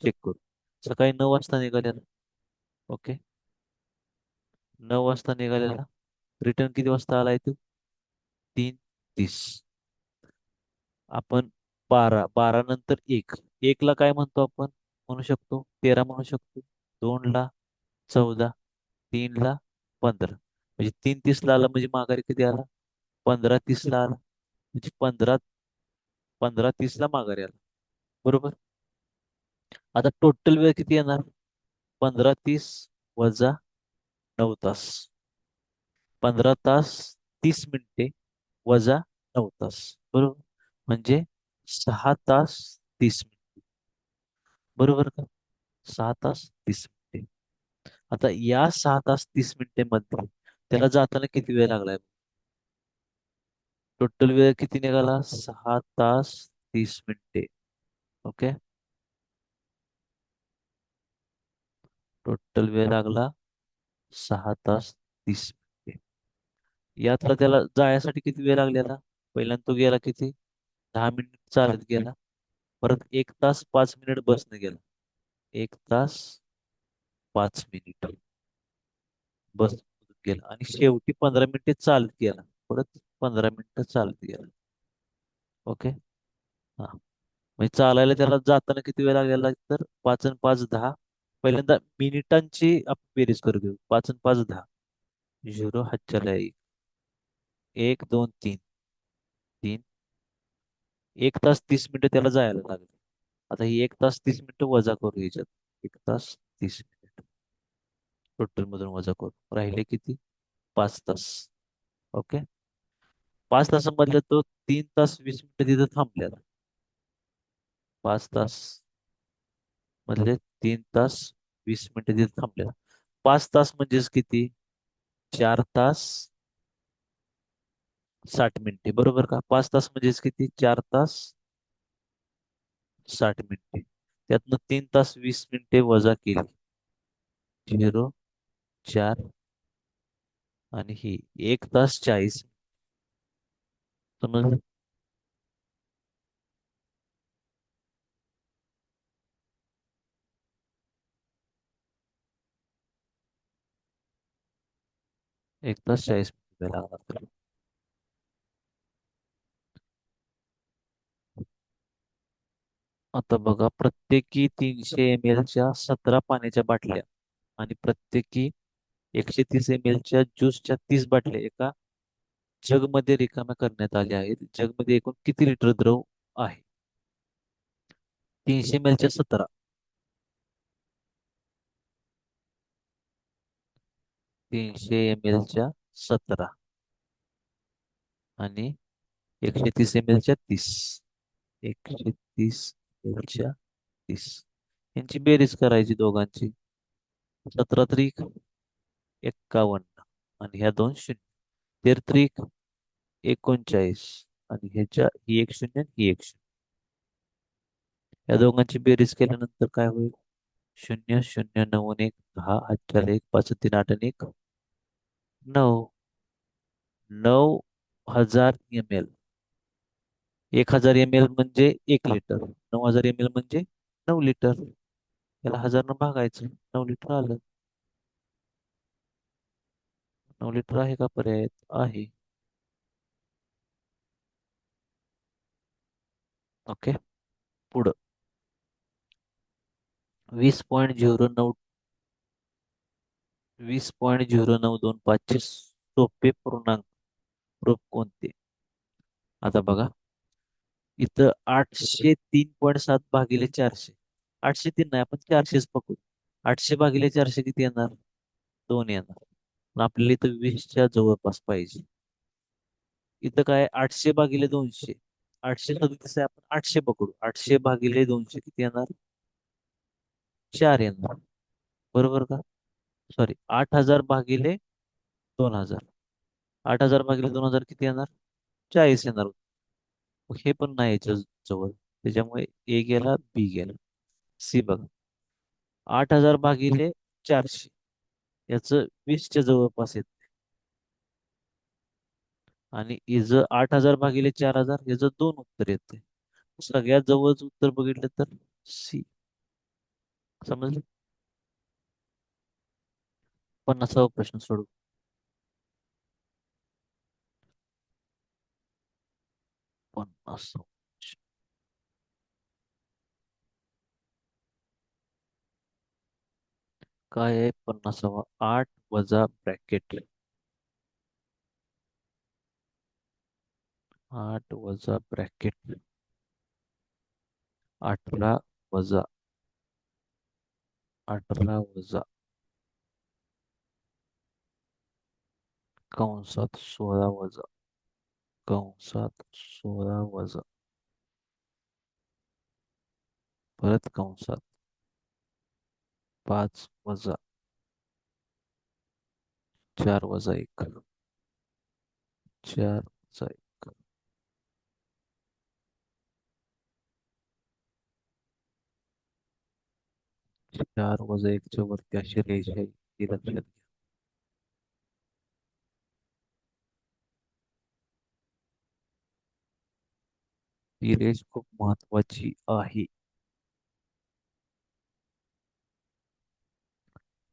चेक करू. सकाळी 9 वाजता निघालेला. ओके. 9 वाजता निघालेला. रिटर्न किती वाजता आलाय तू? 3:30. आपण 12 नंतर एकला काय म्हणतो आपण? म्हणू शकतो 13 म्हणू शकतो. 2ला 14, 3ला 15. म्हणजे 3:30 आला म्हणजे माघारी किती आला? 15:30 आला. म्हणजे 15:30 माघारी आला, बरोबर. आता टोटल वेळ किती येणार? 15:30 वजा 9 तास. 15 तास 30 मिनिटे वजा 9 तास, बरोबर. म्हणजे 6 तास 30 मिनिटे, बरोबर का? 6 तास 30 मिनिटे. आता या 6 तास 30 मिनिटे मध्ये त्याला जाताना किती वेळ लागलाय? टोटल वेळ किती निघाला? 6 तास 30 मिनिटे. ओके. टोटल वेळ लागला 6 तास 30 मिनिटे. यातला त्याला जायसाठी किती वेळ लागलेला? पहिल्यांदा तो गेला किती? 10 मिनिट चालत गेला. परत 1 तास 5 मिनिट बसने गेला. 1 तास 5 मिनिट बस गेला आणि शेवटी 15 मिनिटे चालत गेला. परत 15 मिनिटं चालत गेला. ओके. हा. म्हणजे चालायला त्याला जाताना किती वेळ लागलेला? तर 5 आणि 5 10. पहिल्यांदा मिनिटांची आपण बेरीज करू घेऊ. 5 आणि 5 10. 0 हातच्याला 1 1 2 3 3. 1 तास 30 मिनिटं त्याला जायला लागले. आता ही 1 तास 30 मिनिटं वजा करू याच्यात. 1 तास 30 मिनिट टोटल मधून वजा करू, राहिले किती? 5 तास. ओके. 5 तासांमधले तो 3 तास 20 मिनिटं तिथं थांबलेला. 5 तास मधले 3 तास 20 मिनिटं तिथे थांबलेला. 5 तास म्हणजेच किती? 4 तास 60 मिनिटे, बरोबर का? 5 तास म्हणजेच किती? 4 तास 60 मिनिटे. त्यातनं 3 तास 20 मिनिटे वजा केली. 0 4 आणि ही 1 तास 40. समजलं? 1 तास 40 मिनिटे लागणार त्याला. आता बघा, प्रत्येकी 300 ml च्या 17 पाण्याच्या बाटल्या आणि प्रत्येकी 130 ml च्या ज्यूसच्या 30 बाटल्या एका जगमध्ये रिकाम्या करण्यात आल्या आहेत. जगमध्ये एकूण किती लिटर द्रव आहे? 300 ml च्या 17, 300 ml च्या 17 आणि 130 ml च्या 30. 130 ml च्या 30. यांची बेरीज करायची दोघांची. 17 त्रिक 51 आणि ह्या दोन शून्य. 13 त्रिक 39 आणि ह्याच्या ही एक शून्य आणि ही एक शून्य. या दोघांची बेरीज केल्यानंतर काय होईल? 0 0 9 1 10 8 4 1 5 3 8 आणि 1 9. 9,000 ml. 1,000 ml म्हणजे 1 लिटर. 9,000 ml म्हणजे 9 लिटर. याला 1000 भागायचं. 9 लिटर आलं. 9 लिटर आहे का पर्याय? आहे. ओके. पुढं 20.09 20.0925 चे सोपे पूर्णांक रूप कोणते? आता बघा, इथं 803.7 भागिले 400. 803 नाही, आपण 400च पकडू. 800 भागिले 400 किती येणार? 2 येणार. पण आपल्याला इथं 20च्या जवळपास पाहिजे. इथं काय? 800 भागिले 200. 837 आहे, आपण 800 पकडू. 800 भागिले 200 किती येणार? 4 येणार. बरोबर का? सॉरी, 8,000 भागिले 2,000. 8,000 भागिले 2,000 किती येणार? 40 येणार. मग हे पण नाही याच्या जवळ. त्याच्यामुळे ए गेला, बी गेला. सी बघा, 8,000 भागिले 400 याचं 20च्या जवळपास येत. आणि इज 8,000 भागिले 4,000 याचं 2 उत्तर येते. सगळ्यात जवळच उत्तर बघितलं तर सी. समजलं? 50वा प्रश्न सोडू. 50. काय आहे 50वा? 8 वजा ब्रॅकेट. 8 वजा ब्रॅकेट. 18 वजा 18 वजा कंसात 16 वजा कंसात 16 वजा परत कंसात 5 वजा 4 वजा 1. 4 वजा 1. 4 वजा 1च्या वरती अशी रेष आहे, ही लक्षात घ्या. ही रेष खूप महत्वाची आहे.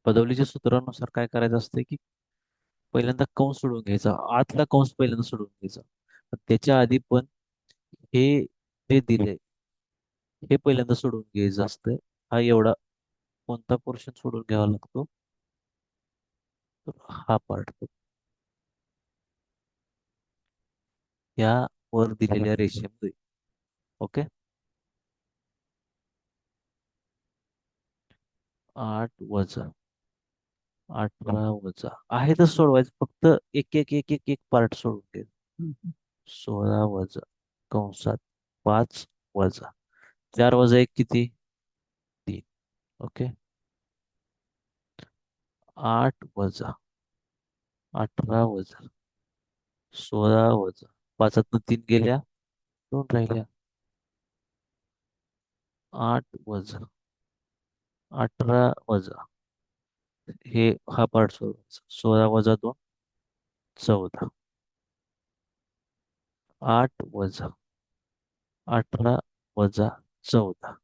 पदवलीच्या सूत्रानुसार काय करायचं असतं की पहिल्यांदा कंस सोडून घ्यायचा, आतला कंस पहिल्यांदा सोडून घ्यायचा. पण त्याच्या आधी पण हे जे दिलंय हे पहिल्यांदा सोडून घ्यायचं असतं. हा एवढा कोणता पोर्शन सोडून घ्यावा लागतो? तर हा पार्ट. या वर दिलेल्या रेषेमध्ये. ओके. 8 वजा 18 वजा आहे तर सोडवायचं, फक्त एक एक एक एक एक पार्ट सोडून घ्यायचं. 16 वजा कंसात 5 वजा 4 वजा 1 किती? 3. ओके. 8 वजा 18 वजा 5 तीन गेल्या, 2 राहिल्या. 8 वजा 18 वजा हे हा पार्ट सोडवायचा. 16 वजा 2 14. 8 वजा 18 वजा 14.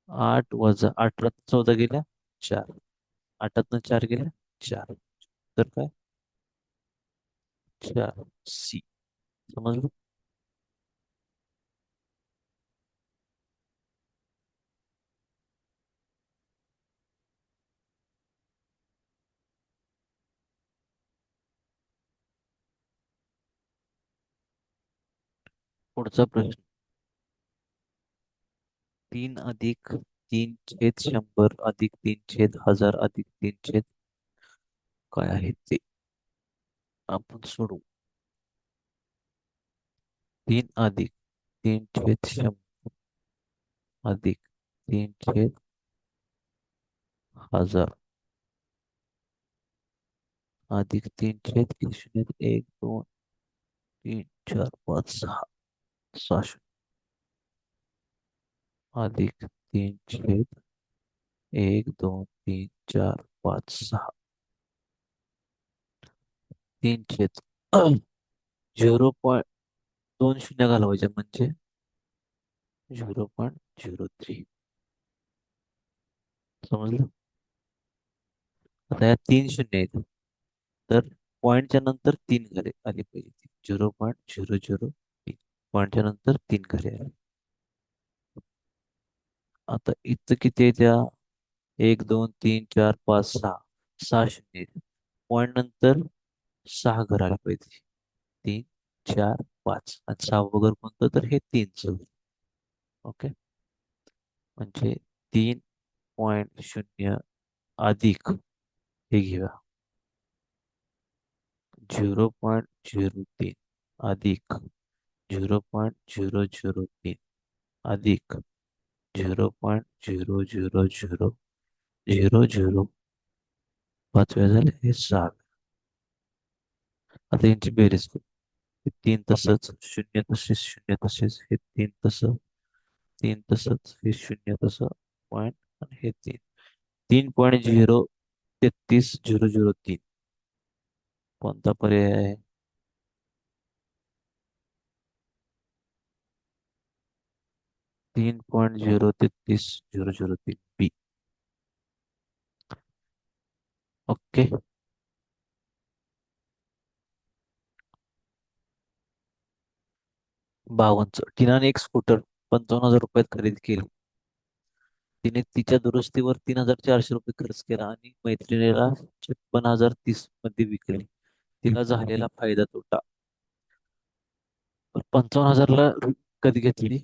8 वजा 18 14 गेल्या, 4. 8 4 गेल्या, 4. तर काय? 4. सी. समजलं? पुढचा प्रश्न. 3 अधिक 3 छेद 100 अधिक 3 छेद 1000 अधिक 3 छेद काय आहे ते आपण सोडू. 3 अधिक 3 छेद 100 अधिक 3 छेद 1000 अधिक 3 छेद किती शून्य आहेत? 1 2 3 4 5 6 6 अधिक 3 छेद 1 2 3 4 5 6 3 छेद 0.2 शून्य घालवायचे म्हणजे 0.03. समजलं? आता या 3 शून्य आहेत तर पॉईंटच्या नंतर 3 घाले आली पाहिजे. 0.003 पॉईंटच्या नंतर 3 घाले आले. आता इथं किती आहे त्या? 1 2 3 4 5 6 6 शून्य आहेत. पॉईंट नंतर 6 घर आले पाहिजे. 3 4 5 आणि 6 वगैरे कोणतं तर हे 3च. ओके, म्हणजे 3.0 अधिक हे घेऊया 0.03 अधिक 0.003 अधिक 0.00000 झाले हे 6. आता यांची बेरीज करू. हे 3 तसंच, शून्य तसेच, शून्य तसेच, हे 3 तसं, 3 तसंच, हे शून्य तसं, पॉईंट आणि हे 3.033 003. कोणता पर्याय आहे? 3.033 003 बी. ओके. 52. टीनाने एक स्कूटर 55,000 रुपयात खरेदी केली. तिने तिच्या दुरुस्तीवर 3,400 रुपये खर्च केला आणि मैत्रिणीला 56,030 मध्ये विकली. तिला झालेला फायदा तोटा. 55,000ला कधी घेतली?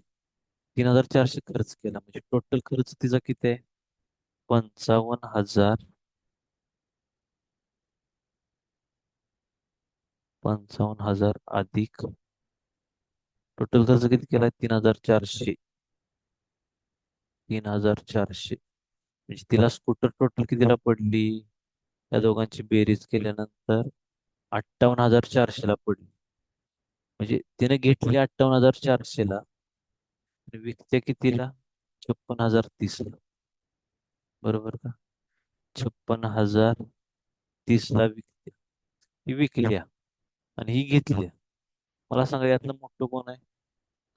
3,400 खर्च केला म्हणजे टोटल खर्च तिचा किती आहे? 55,000. 55,000 अधिक टोटल खर्च किती केलाय? 3,400. 3,400 म्हणजे तिला स्कूटर टोटल कितीला पडली? या दोघांची बेरीज केल्यानंतर 58,400 ला पडली. म्हणजे तिने घेतली 58,400 ला आणि विकते कितीला? 56,030 ला. बरोबर का? 56,030 ला विकते. ही विकली आणि ही घेतली. मला सांगा यातलं मोठं कोण आहे?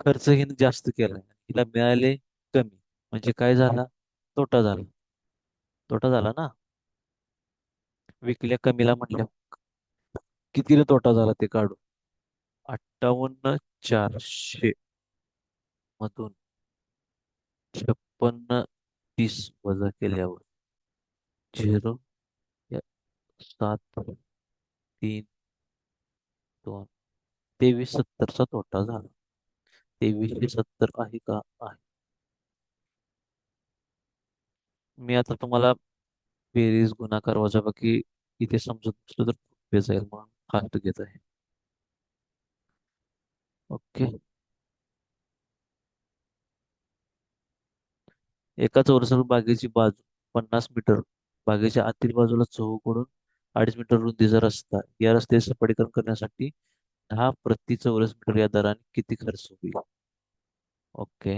खर्च हिने जास्त केलाय, हिला मिळाले कमी, म्हणजे काय झाला? तोटा झाला. तोटा झाला ना. विकल्या कमीला म्हटल्या कितीला तोटा झाला ते काढू. 58,400 मधून 56,30 वजा केल्यावर 0.732 2370चा तोटा झाला. 2370 आहे का? आहे. मी आता तुम्हाला बेरीज गुणाकार वजाबाकी इथे समजत नसलं तर पुढे जाईल म्हणून फास्ट घेत आहे. ओके. एका चौरसाच्या बागेची बाजू 50 मीटर. बागेच्या आतील बाजूला चहूकडून 2.5 मीटर रुंदीचा रस्ता. या रस्त्याचे सपाटीकरण करण्यासाठी 10 प्रति चौरस मीटर या दराने किती खर्च होईल? ओके.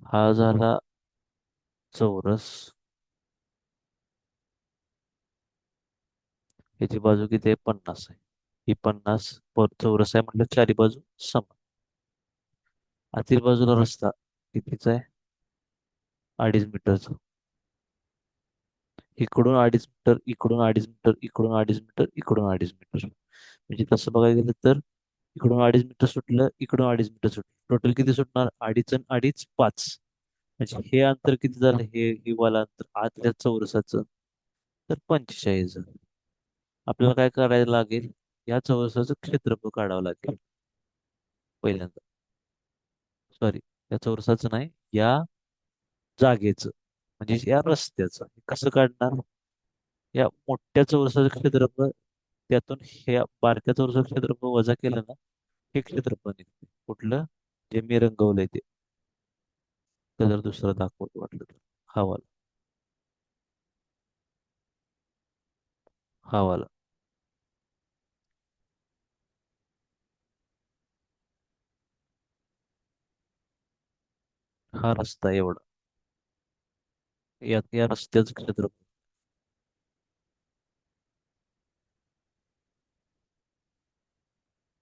हा झाला चौरस. याची बाजू किती आहे? 50 आहे. ही 50 चौरस आहे म्हटलं चारी बाजू समान. आतील बाजूला रस्ता कितीचा आहे? 2.5 मीटरचा. इकडून 2.5 मीटर, इकडून 2.5 मीटर, इकडून 2.5 मीटर, इकडून 2.5 मीटर. म्हणजे तसं बघायला गेलं तर इकडून 2.5 मीटर सुटलं, इकडून 2.5 मीटर सुटलं, टोटल किती सुटणार? अडीच आणि अडीच 5. म्हणजे हे अंतर किती झालं? हे हिवाला अंतर आतल्या चौरसाचं तर 45 झालं. आपल्याला काय करायला लागेल? या चौरसाचं क्षेत्रफळ काढावं लागेल पहिल्यांदा. सॉरी, या चौरसाचं नाही, या जागेचं म्हणजे या रस्त्याचं. कसं काढणार? या मोठ्या चौरसाचं क्षेत्रफळ त्यातून ह्या बारक्या चौरसाचं क्षेत्रफळ वजा केलं ना, हे क्षेत्रफळ निघते. कुठलं? जे मी रंगवलंय ते. कलर दुसरा दाखवतो वाटलं तर. हा वाला. हा वाला. हा रस्ता एवढा. या रस्त्याचं क्षेत्रफळ.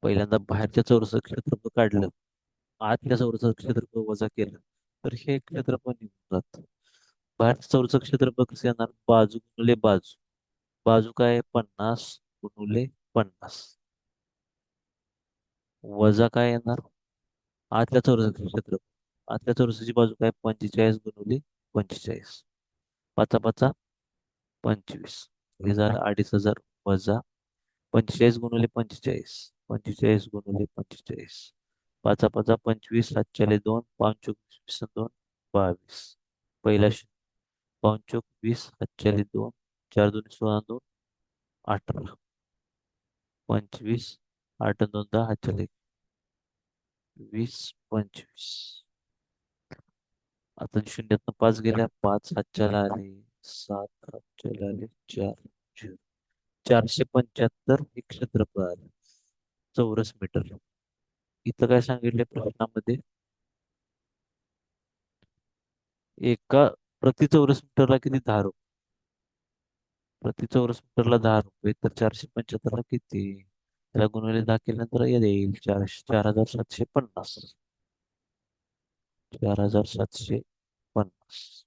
पहिल्यांदा बाहेरच्या चौरसाचं क्षेत्रफळ काढलं, आतल्या चौरसाचं क्षेत्रफळ वजा केलं, तर हे क्षेत्रफळ निघून जातं. बाहेरचं चौरसाचं क्षेत्रफळ कसं येणार? बाजू गुणिले बाजू. बाजू काय आहे? 50 गुणिले 50. वजा काय येणार? आतल्या चौरसाचं क्षेत्रफळ. आतल्या चौरसाची बाजू काय? 45 गुणिले 45. पाचा पाचा 25. हे झालं 2500 वजा 45 गुणिले 45. 45 गुणिले 45. पाचा पाचा 25, सातच्याले 2, 5 वीस 2, 22. पहिला पाऊण 20, सातच्याले 2, 4 2 16 2, 18. 25, 8 2 10, हातच्याले 20, 25. आता शून्यातनं 5 गेल्या, 5 हातच्याला आले, 7 हातच्याला आले, 4 0. 475 हे क्षेत्रफळ आले चौरस मीटर. इथं काय सांगितले प्रश्नामध्ये? एका प्रति चौरस मीटरला किती? 10 रुपये. प्रति चौरस मीटरला 10 रुपये, तर 475ला किती? त्याला गुणिले 10 केल्यानंतर येईल 4750. 4750.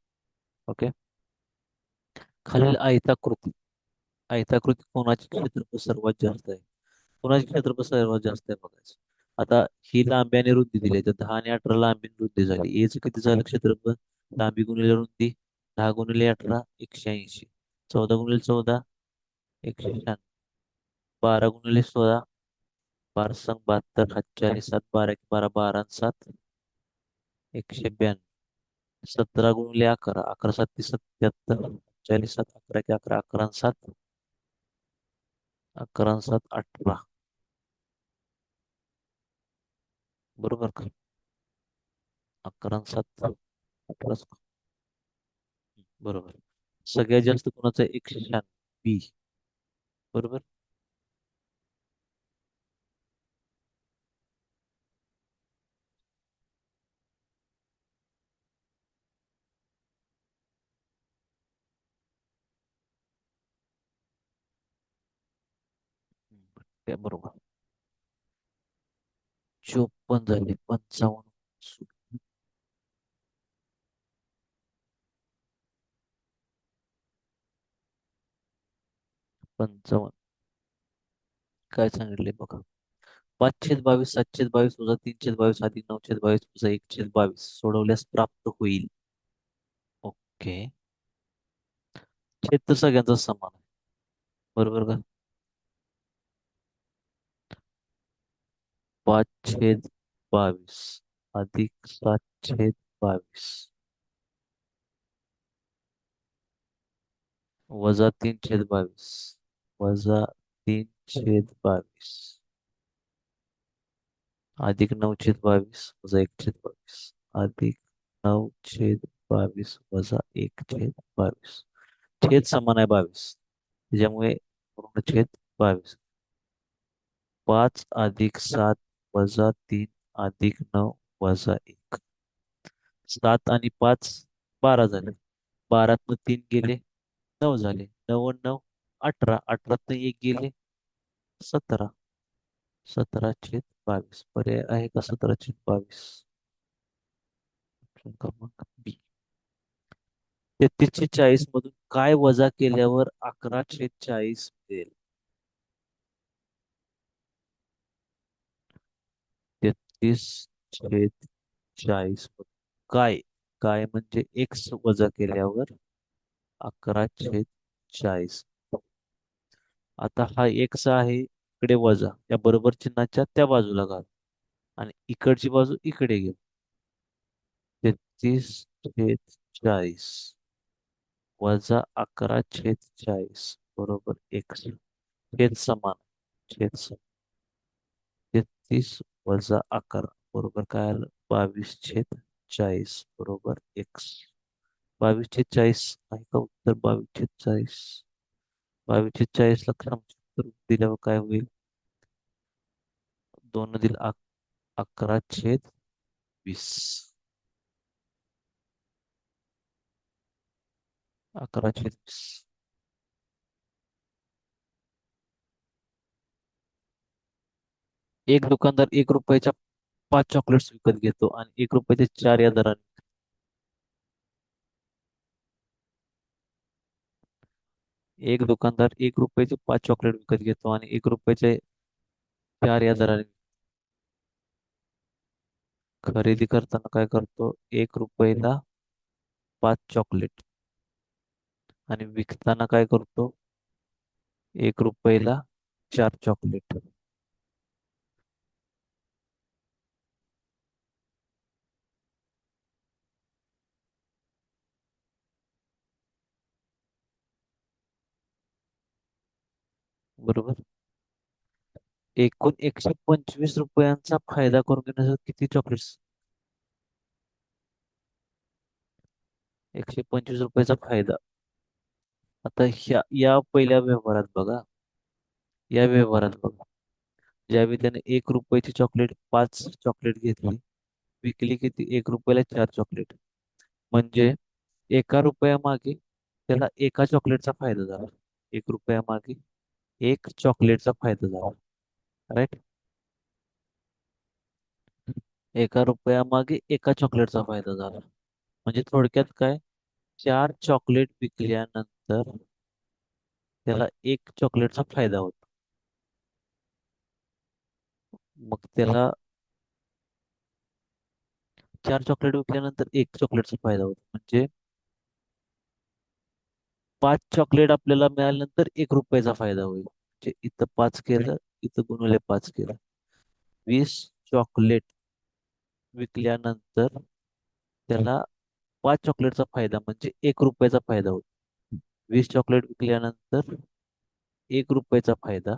ओके. खालील आयताकृती. आयताकृती कोणाचे क्षेत्रफळ सर्वात जास्त आहे? कोणाचे क्षेत्रफळ सर्वात जास्त आहे बघायचं. आता ही लांबी आणि रुंदी दिली तर 10 आणि 18 लांबी आणि रुंदी झाली. याचं किती झालं क्षेत्रफळ? लांबी गुणिले रुंदी, 10 गुणिले 18 180. 14 गुणिले 14 196. 12 गुणिले 16 12 संग 72. 47 7 12 एक 12 12 आणि 7 192. 17 गुणिले 11 11 7 77. 40 7 11 की 11 11 आणि 7 11 आणि 7 18. बरोबर का? 11 आणि 7 18. बरोबर. सगळ्यात जास्त कोणाचं आहे? 196. बी. बरोबर. ते बरोबर. 54 झाले. 55. 55. काय सांगितले बघा? 522 722 वजा 322 अधिक 922 वजा 122 सोडवल्यास प्राप्त होईल. ओके. छेद तर सगळ्यांचा समान आहे. बरोबर का? 5/22 अधिक 7/22 वजा 3/22 वजा 3/22 अधिक 9/22 वजा 1/22 अधिक 9/22 वजा 1/22. छेद समान आहे 22. त्याच्यामुळे पूर्ण छेद 22. 5 अधिक 7 वजा 3 अधिक 9 वजा 1. 7 आणि 5 12 झाले. 12तनं 3 गेले 9 झाले. 9 आणि 9 18. 18तनं 1 गेले 17. 17/22 पर्याय आहे का? 17/22. ऑप्शन क्रमांक बी. 33/40 मधून काय वजा केल्यावर 11/40 मिळेल? 33/40 मधून काय? काय म्हणजे एक्स वजा केल्यावर 11/40. आता हा एक्स आहे, इकडे वजा या बरोबर चिन्हाच्या त्या बाजूला घाल आणि इकडची बाजू इकडे घे. 33/40 वजा 11/40 बरोबर एक्स. छेद समान. छेद समान. 33 वजा 11 बरोबर काय आलं? 22/40. 40 बरोबर एक्स. 2240 आहे का उत्तर? 2240. 2240 ला उत्तर दिल्यावर काय होईल? दोन मधील 11/20. 11/20. एक दुकानदार 1 रुपयाच्या 5 चॉकलेट्स विकत घेतो आणि 1 रुपयाचे 4 या दराने. एक दुकानदार 1 रुपयाचे 5 चॉकलेट विकत घेतो आणि 1 रुपयाचे 4 या दराने खरेदी करताना काय करतो? 1 रुपयाला 5 चॉकलेट आणि विकताना काय करतो? 1 रुपयाला 4 चॉकलेट. बरोबर. एकूण 125 रुपयांचा फायदा करून घेण्यासाठी किती चॉकलेट्स? 125 रुपयाचा फायदा. आता या पहिल्या व्यवहारात बघा. या व्यवहारात बघा. ज्यावेळी त्याने 1 रुपयाची चॉकलेट 5 चॉकलेट घेतली, विकली किती? 1 रुपयाला 4 चॉकलेट. म्हणजे एका रुपया मागे त्याला एका चॉकलेटचा फायदा झाला. 1 रुपया मागे 1 चॉकलेटचा फायदा झाला. राईट. एका रुपया मागे एका चॉकलेटचा फायदा झाला. म्हणजे थोडक्यात काय? 4 चॉकलेट विकल्यानंतर त्याला 1 चॉकलेटचा फायदा होतो. मग त्याला 4 चॉकलेट विकल्यानंतर 1 चॉकलेटचा फायदा होतो. म्हणजे 5 चॉकलेट आपल्याला मिळाल्यानंतर 1 रुपयाचा फायदा होईल. म्हणजे इथं 5 केलं, इथं गुणवले 5 केलं. 20 चॉकलेट विकल्यानंतर त्याला 5 चॉकलेटचा फायदा म्हणजे 1 रुपयाचा फायदा होतो. 20 चॉकलेट विकल्यानंतर 1 रुपयाचा फायदा.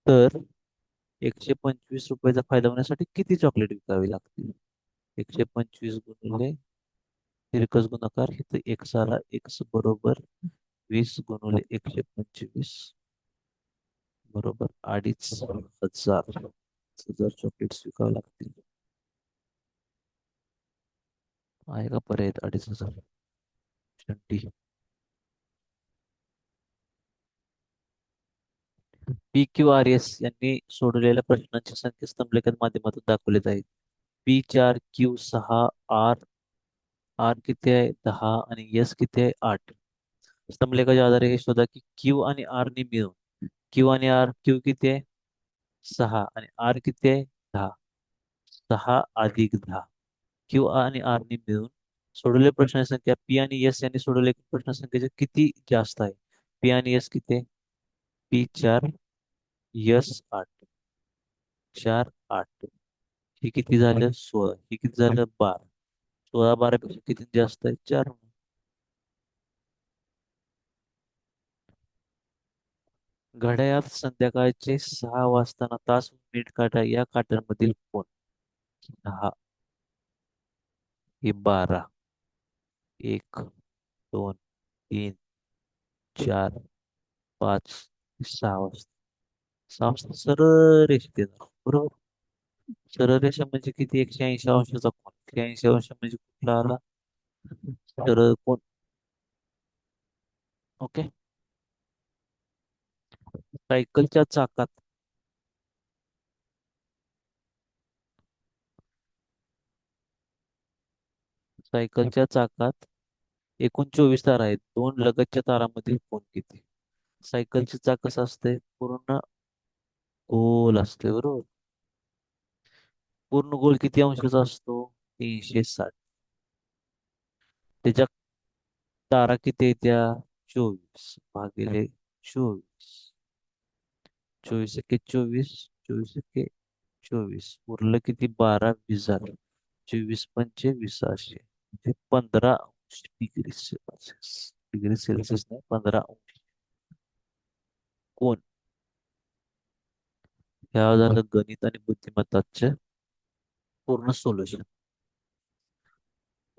तर 125 रुपयाचा फायदा होण्यासाठी किती चॉकलेट विकावी लागतील? 125 गुणिले तिरकस गुणाकार इथे एक्स आला. एक्स बरोबर 20 गुणिले 125 बरोबर 2,500 चॉकलेट्स विकावे लागतील. आहे का पर्याय? 2,500. D. P Q R S यांनी सोडवलेल्या प्रश्नांची संख्या स्तंभलेखन माध्यमातून दाखवली जाईल. पी 4, Q 6, आर आर किती आहे? 10 आणि एस किती आहे? 8. स्तंभलेखाच्या आधारे हे शोधा की क्यू आणि आर ने मिळून क्यू आणि आर, क्यू किती आहे? 6 आणि आर किती आहे? 10. 6 अधिक 10. क्यू आणि आर ने मिळून सोडवलेल्या प्रश्नाची संख्या पी आणि एस यांनी सोडवलेल्या प्रश्न संख्येच्या किती जास्त आहे? पी आणि एस किती आहे? P 4, S 8. 4, 8. हे किती झालं? 16. हे किती झालं? 12. 16 12 पेक्षा किती जास्त आहे? 4. घड्याळात संध्याकाळचे 6 वाजताना तास मिनिट काटा या काट्यांमधील कोण? 10, हे 12. 1, 2, 3, 4, 5, 6 वाजता. 6 वाजता सरळ रेषेत येणार. बरोबर. सरळ रेषा म्हणजे किती? 180 अंशाचा कोण. 180 अंश म्हणजे कुठला आला? सरळ कोण. ओके. सायकलच्या चाकात सायकलच्या चाकात एकूण 24 तारा आहेत. दोन लगतच्या तारामधील कोण किती? सायकलचे चाक कसं असते? पूर्ण गोल असते. बरोबर. पूर्ण गोल किती अंशाचा असतो? 360. त्याच्या तारा किती आहेत? त्या 24 भागिले 24. 24 एके 24. 24 एके 24. उरलं किती? 12 20 झालं. 24 पंचे 20 म्हणजे 15 डिग्री सेल्सिअस. डिग्री सेल्सिअस नाही, 15 अंश. कोण? ह्या झालं गणित आणि बुद्धिमत्ताचे पूर्ण सोल्युशन.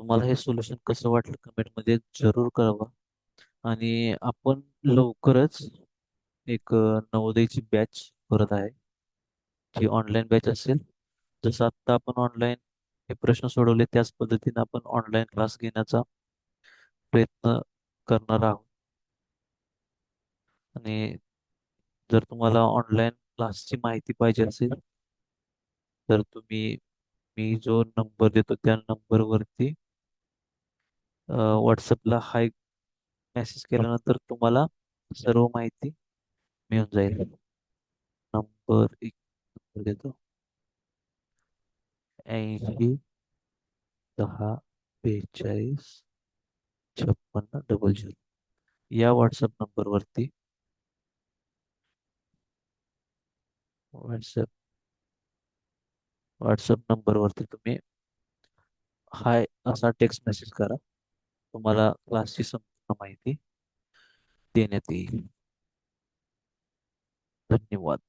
तुम्हाला हे सोल्युशन कसं वाटलं कमेंटमध्ये जरूर कळवा. आणि आपण लवकरच एक नवोदयची बॅच करत आहे, जी ऑनलाईन बॅच असेल. जसं आत्ता आपण ऑनलाईन हे प्रश्न सोडवले त्याच पद्धतीने आपण ऑनलाईन क्लास घेण्याचा प्रयत्न करणार आहोत. आणि जर तुम्हाला ऑनलाईन क्लासची माहिती पाहिजे असेल तर तुम्ही मी जो नंबर देतो त्या नंबरवरती व्हॉट्सअपला हाय मेसेज केल्यानंतर तुम्हाला सर्व माहिती मिळून जाईल. एक नंबर देतो: 80 10 42 5600. या व्हॉट्सअप व्हॉट्सअप नंबरवरती तुम्ही हाय असा टेक्स्ट मेसेज करा. तुम्हाला क्लासची संपूर्ण माहिती देण्यात येईल. धन्यवाद.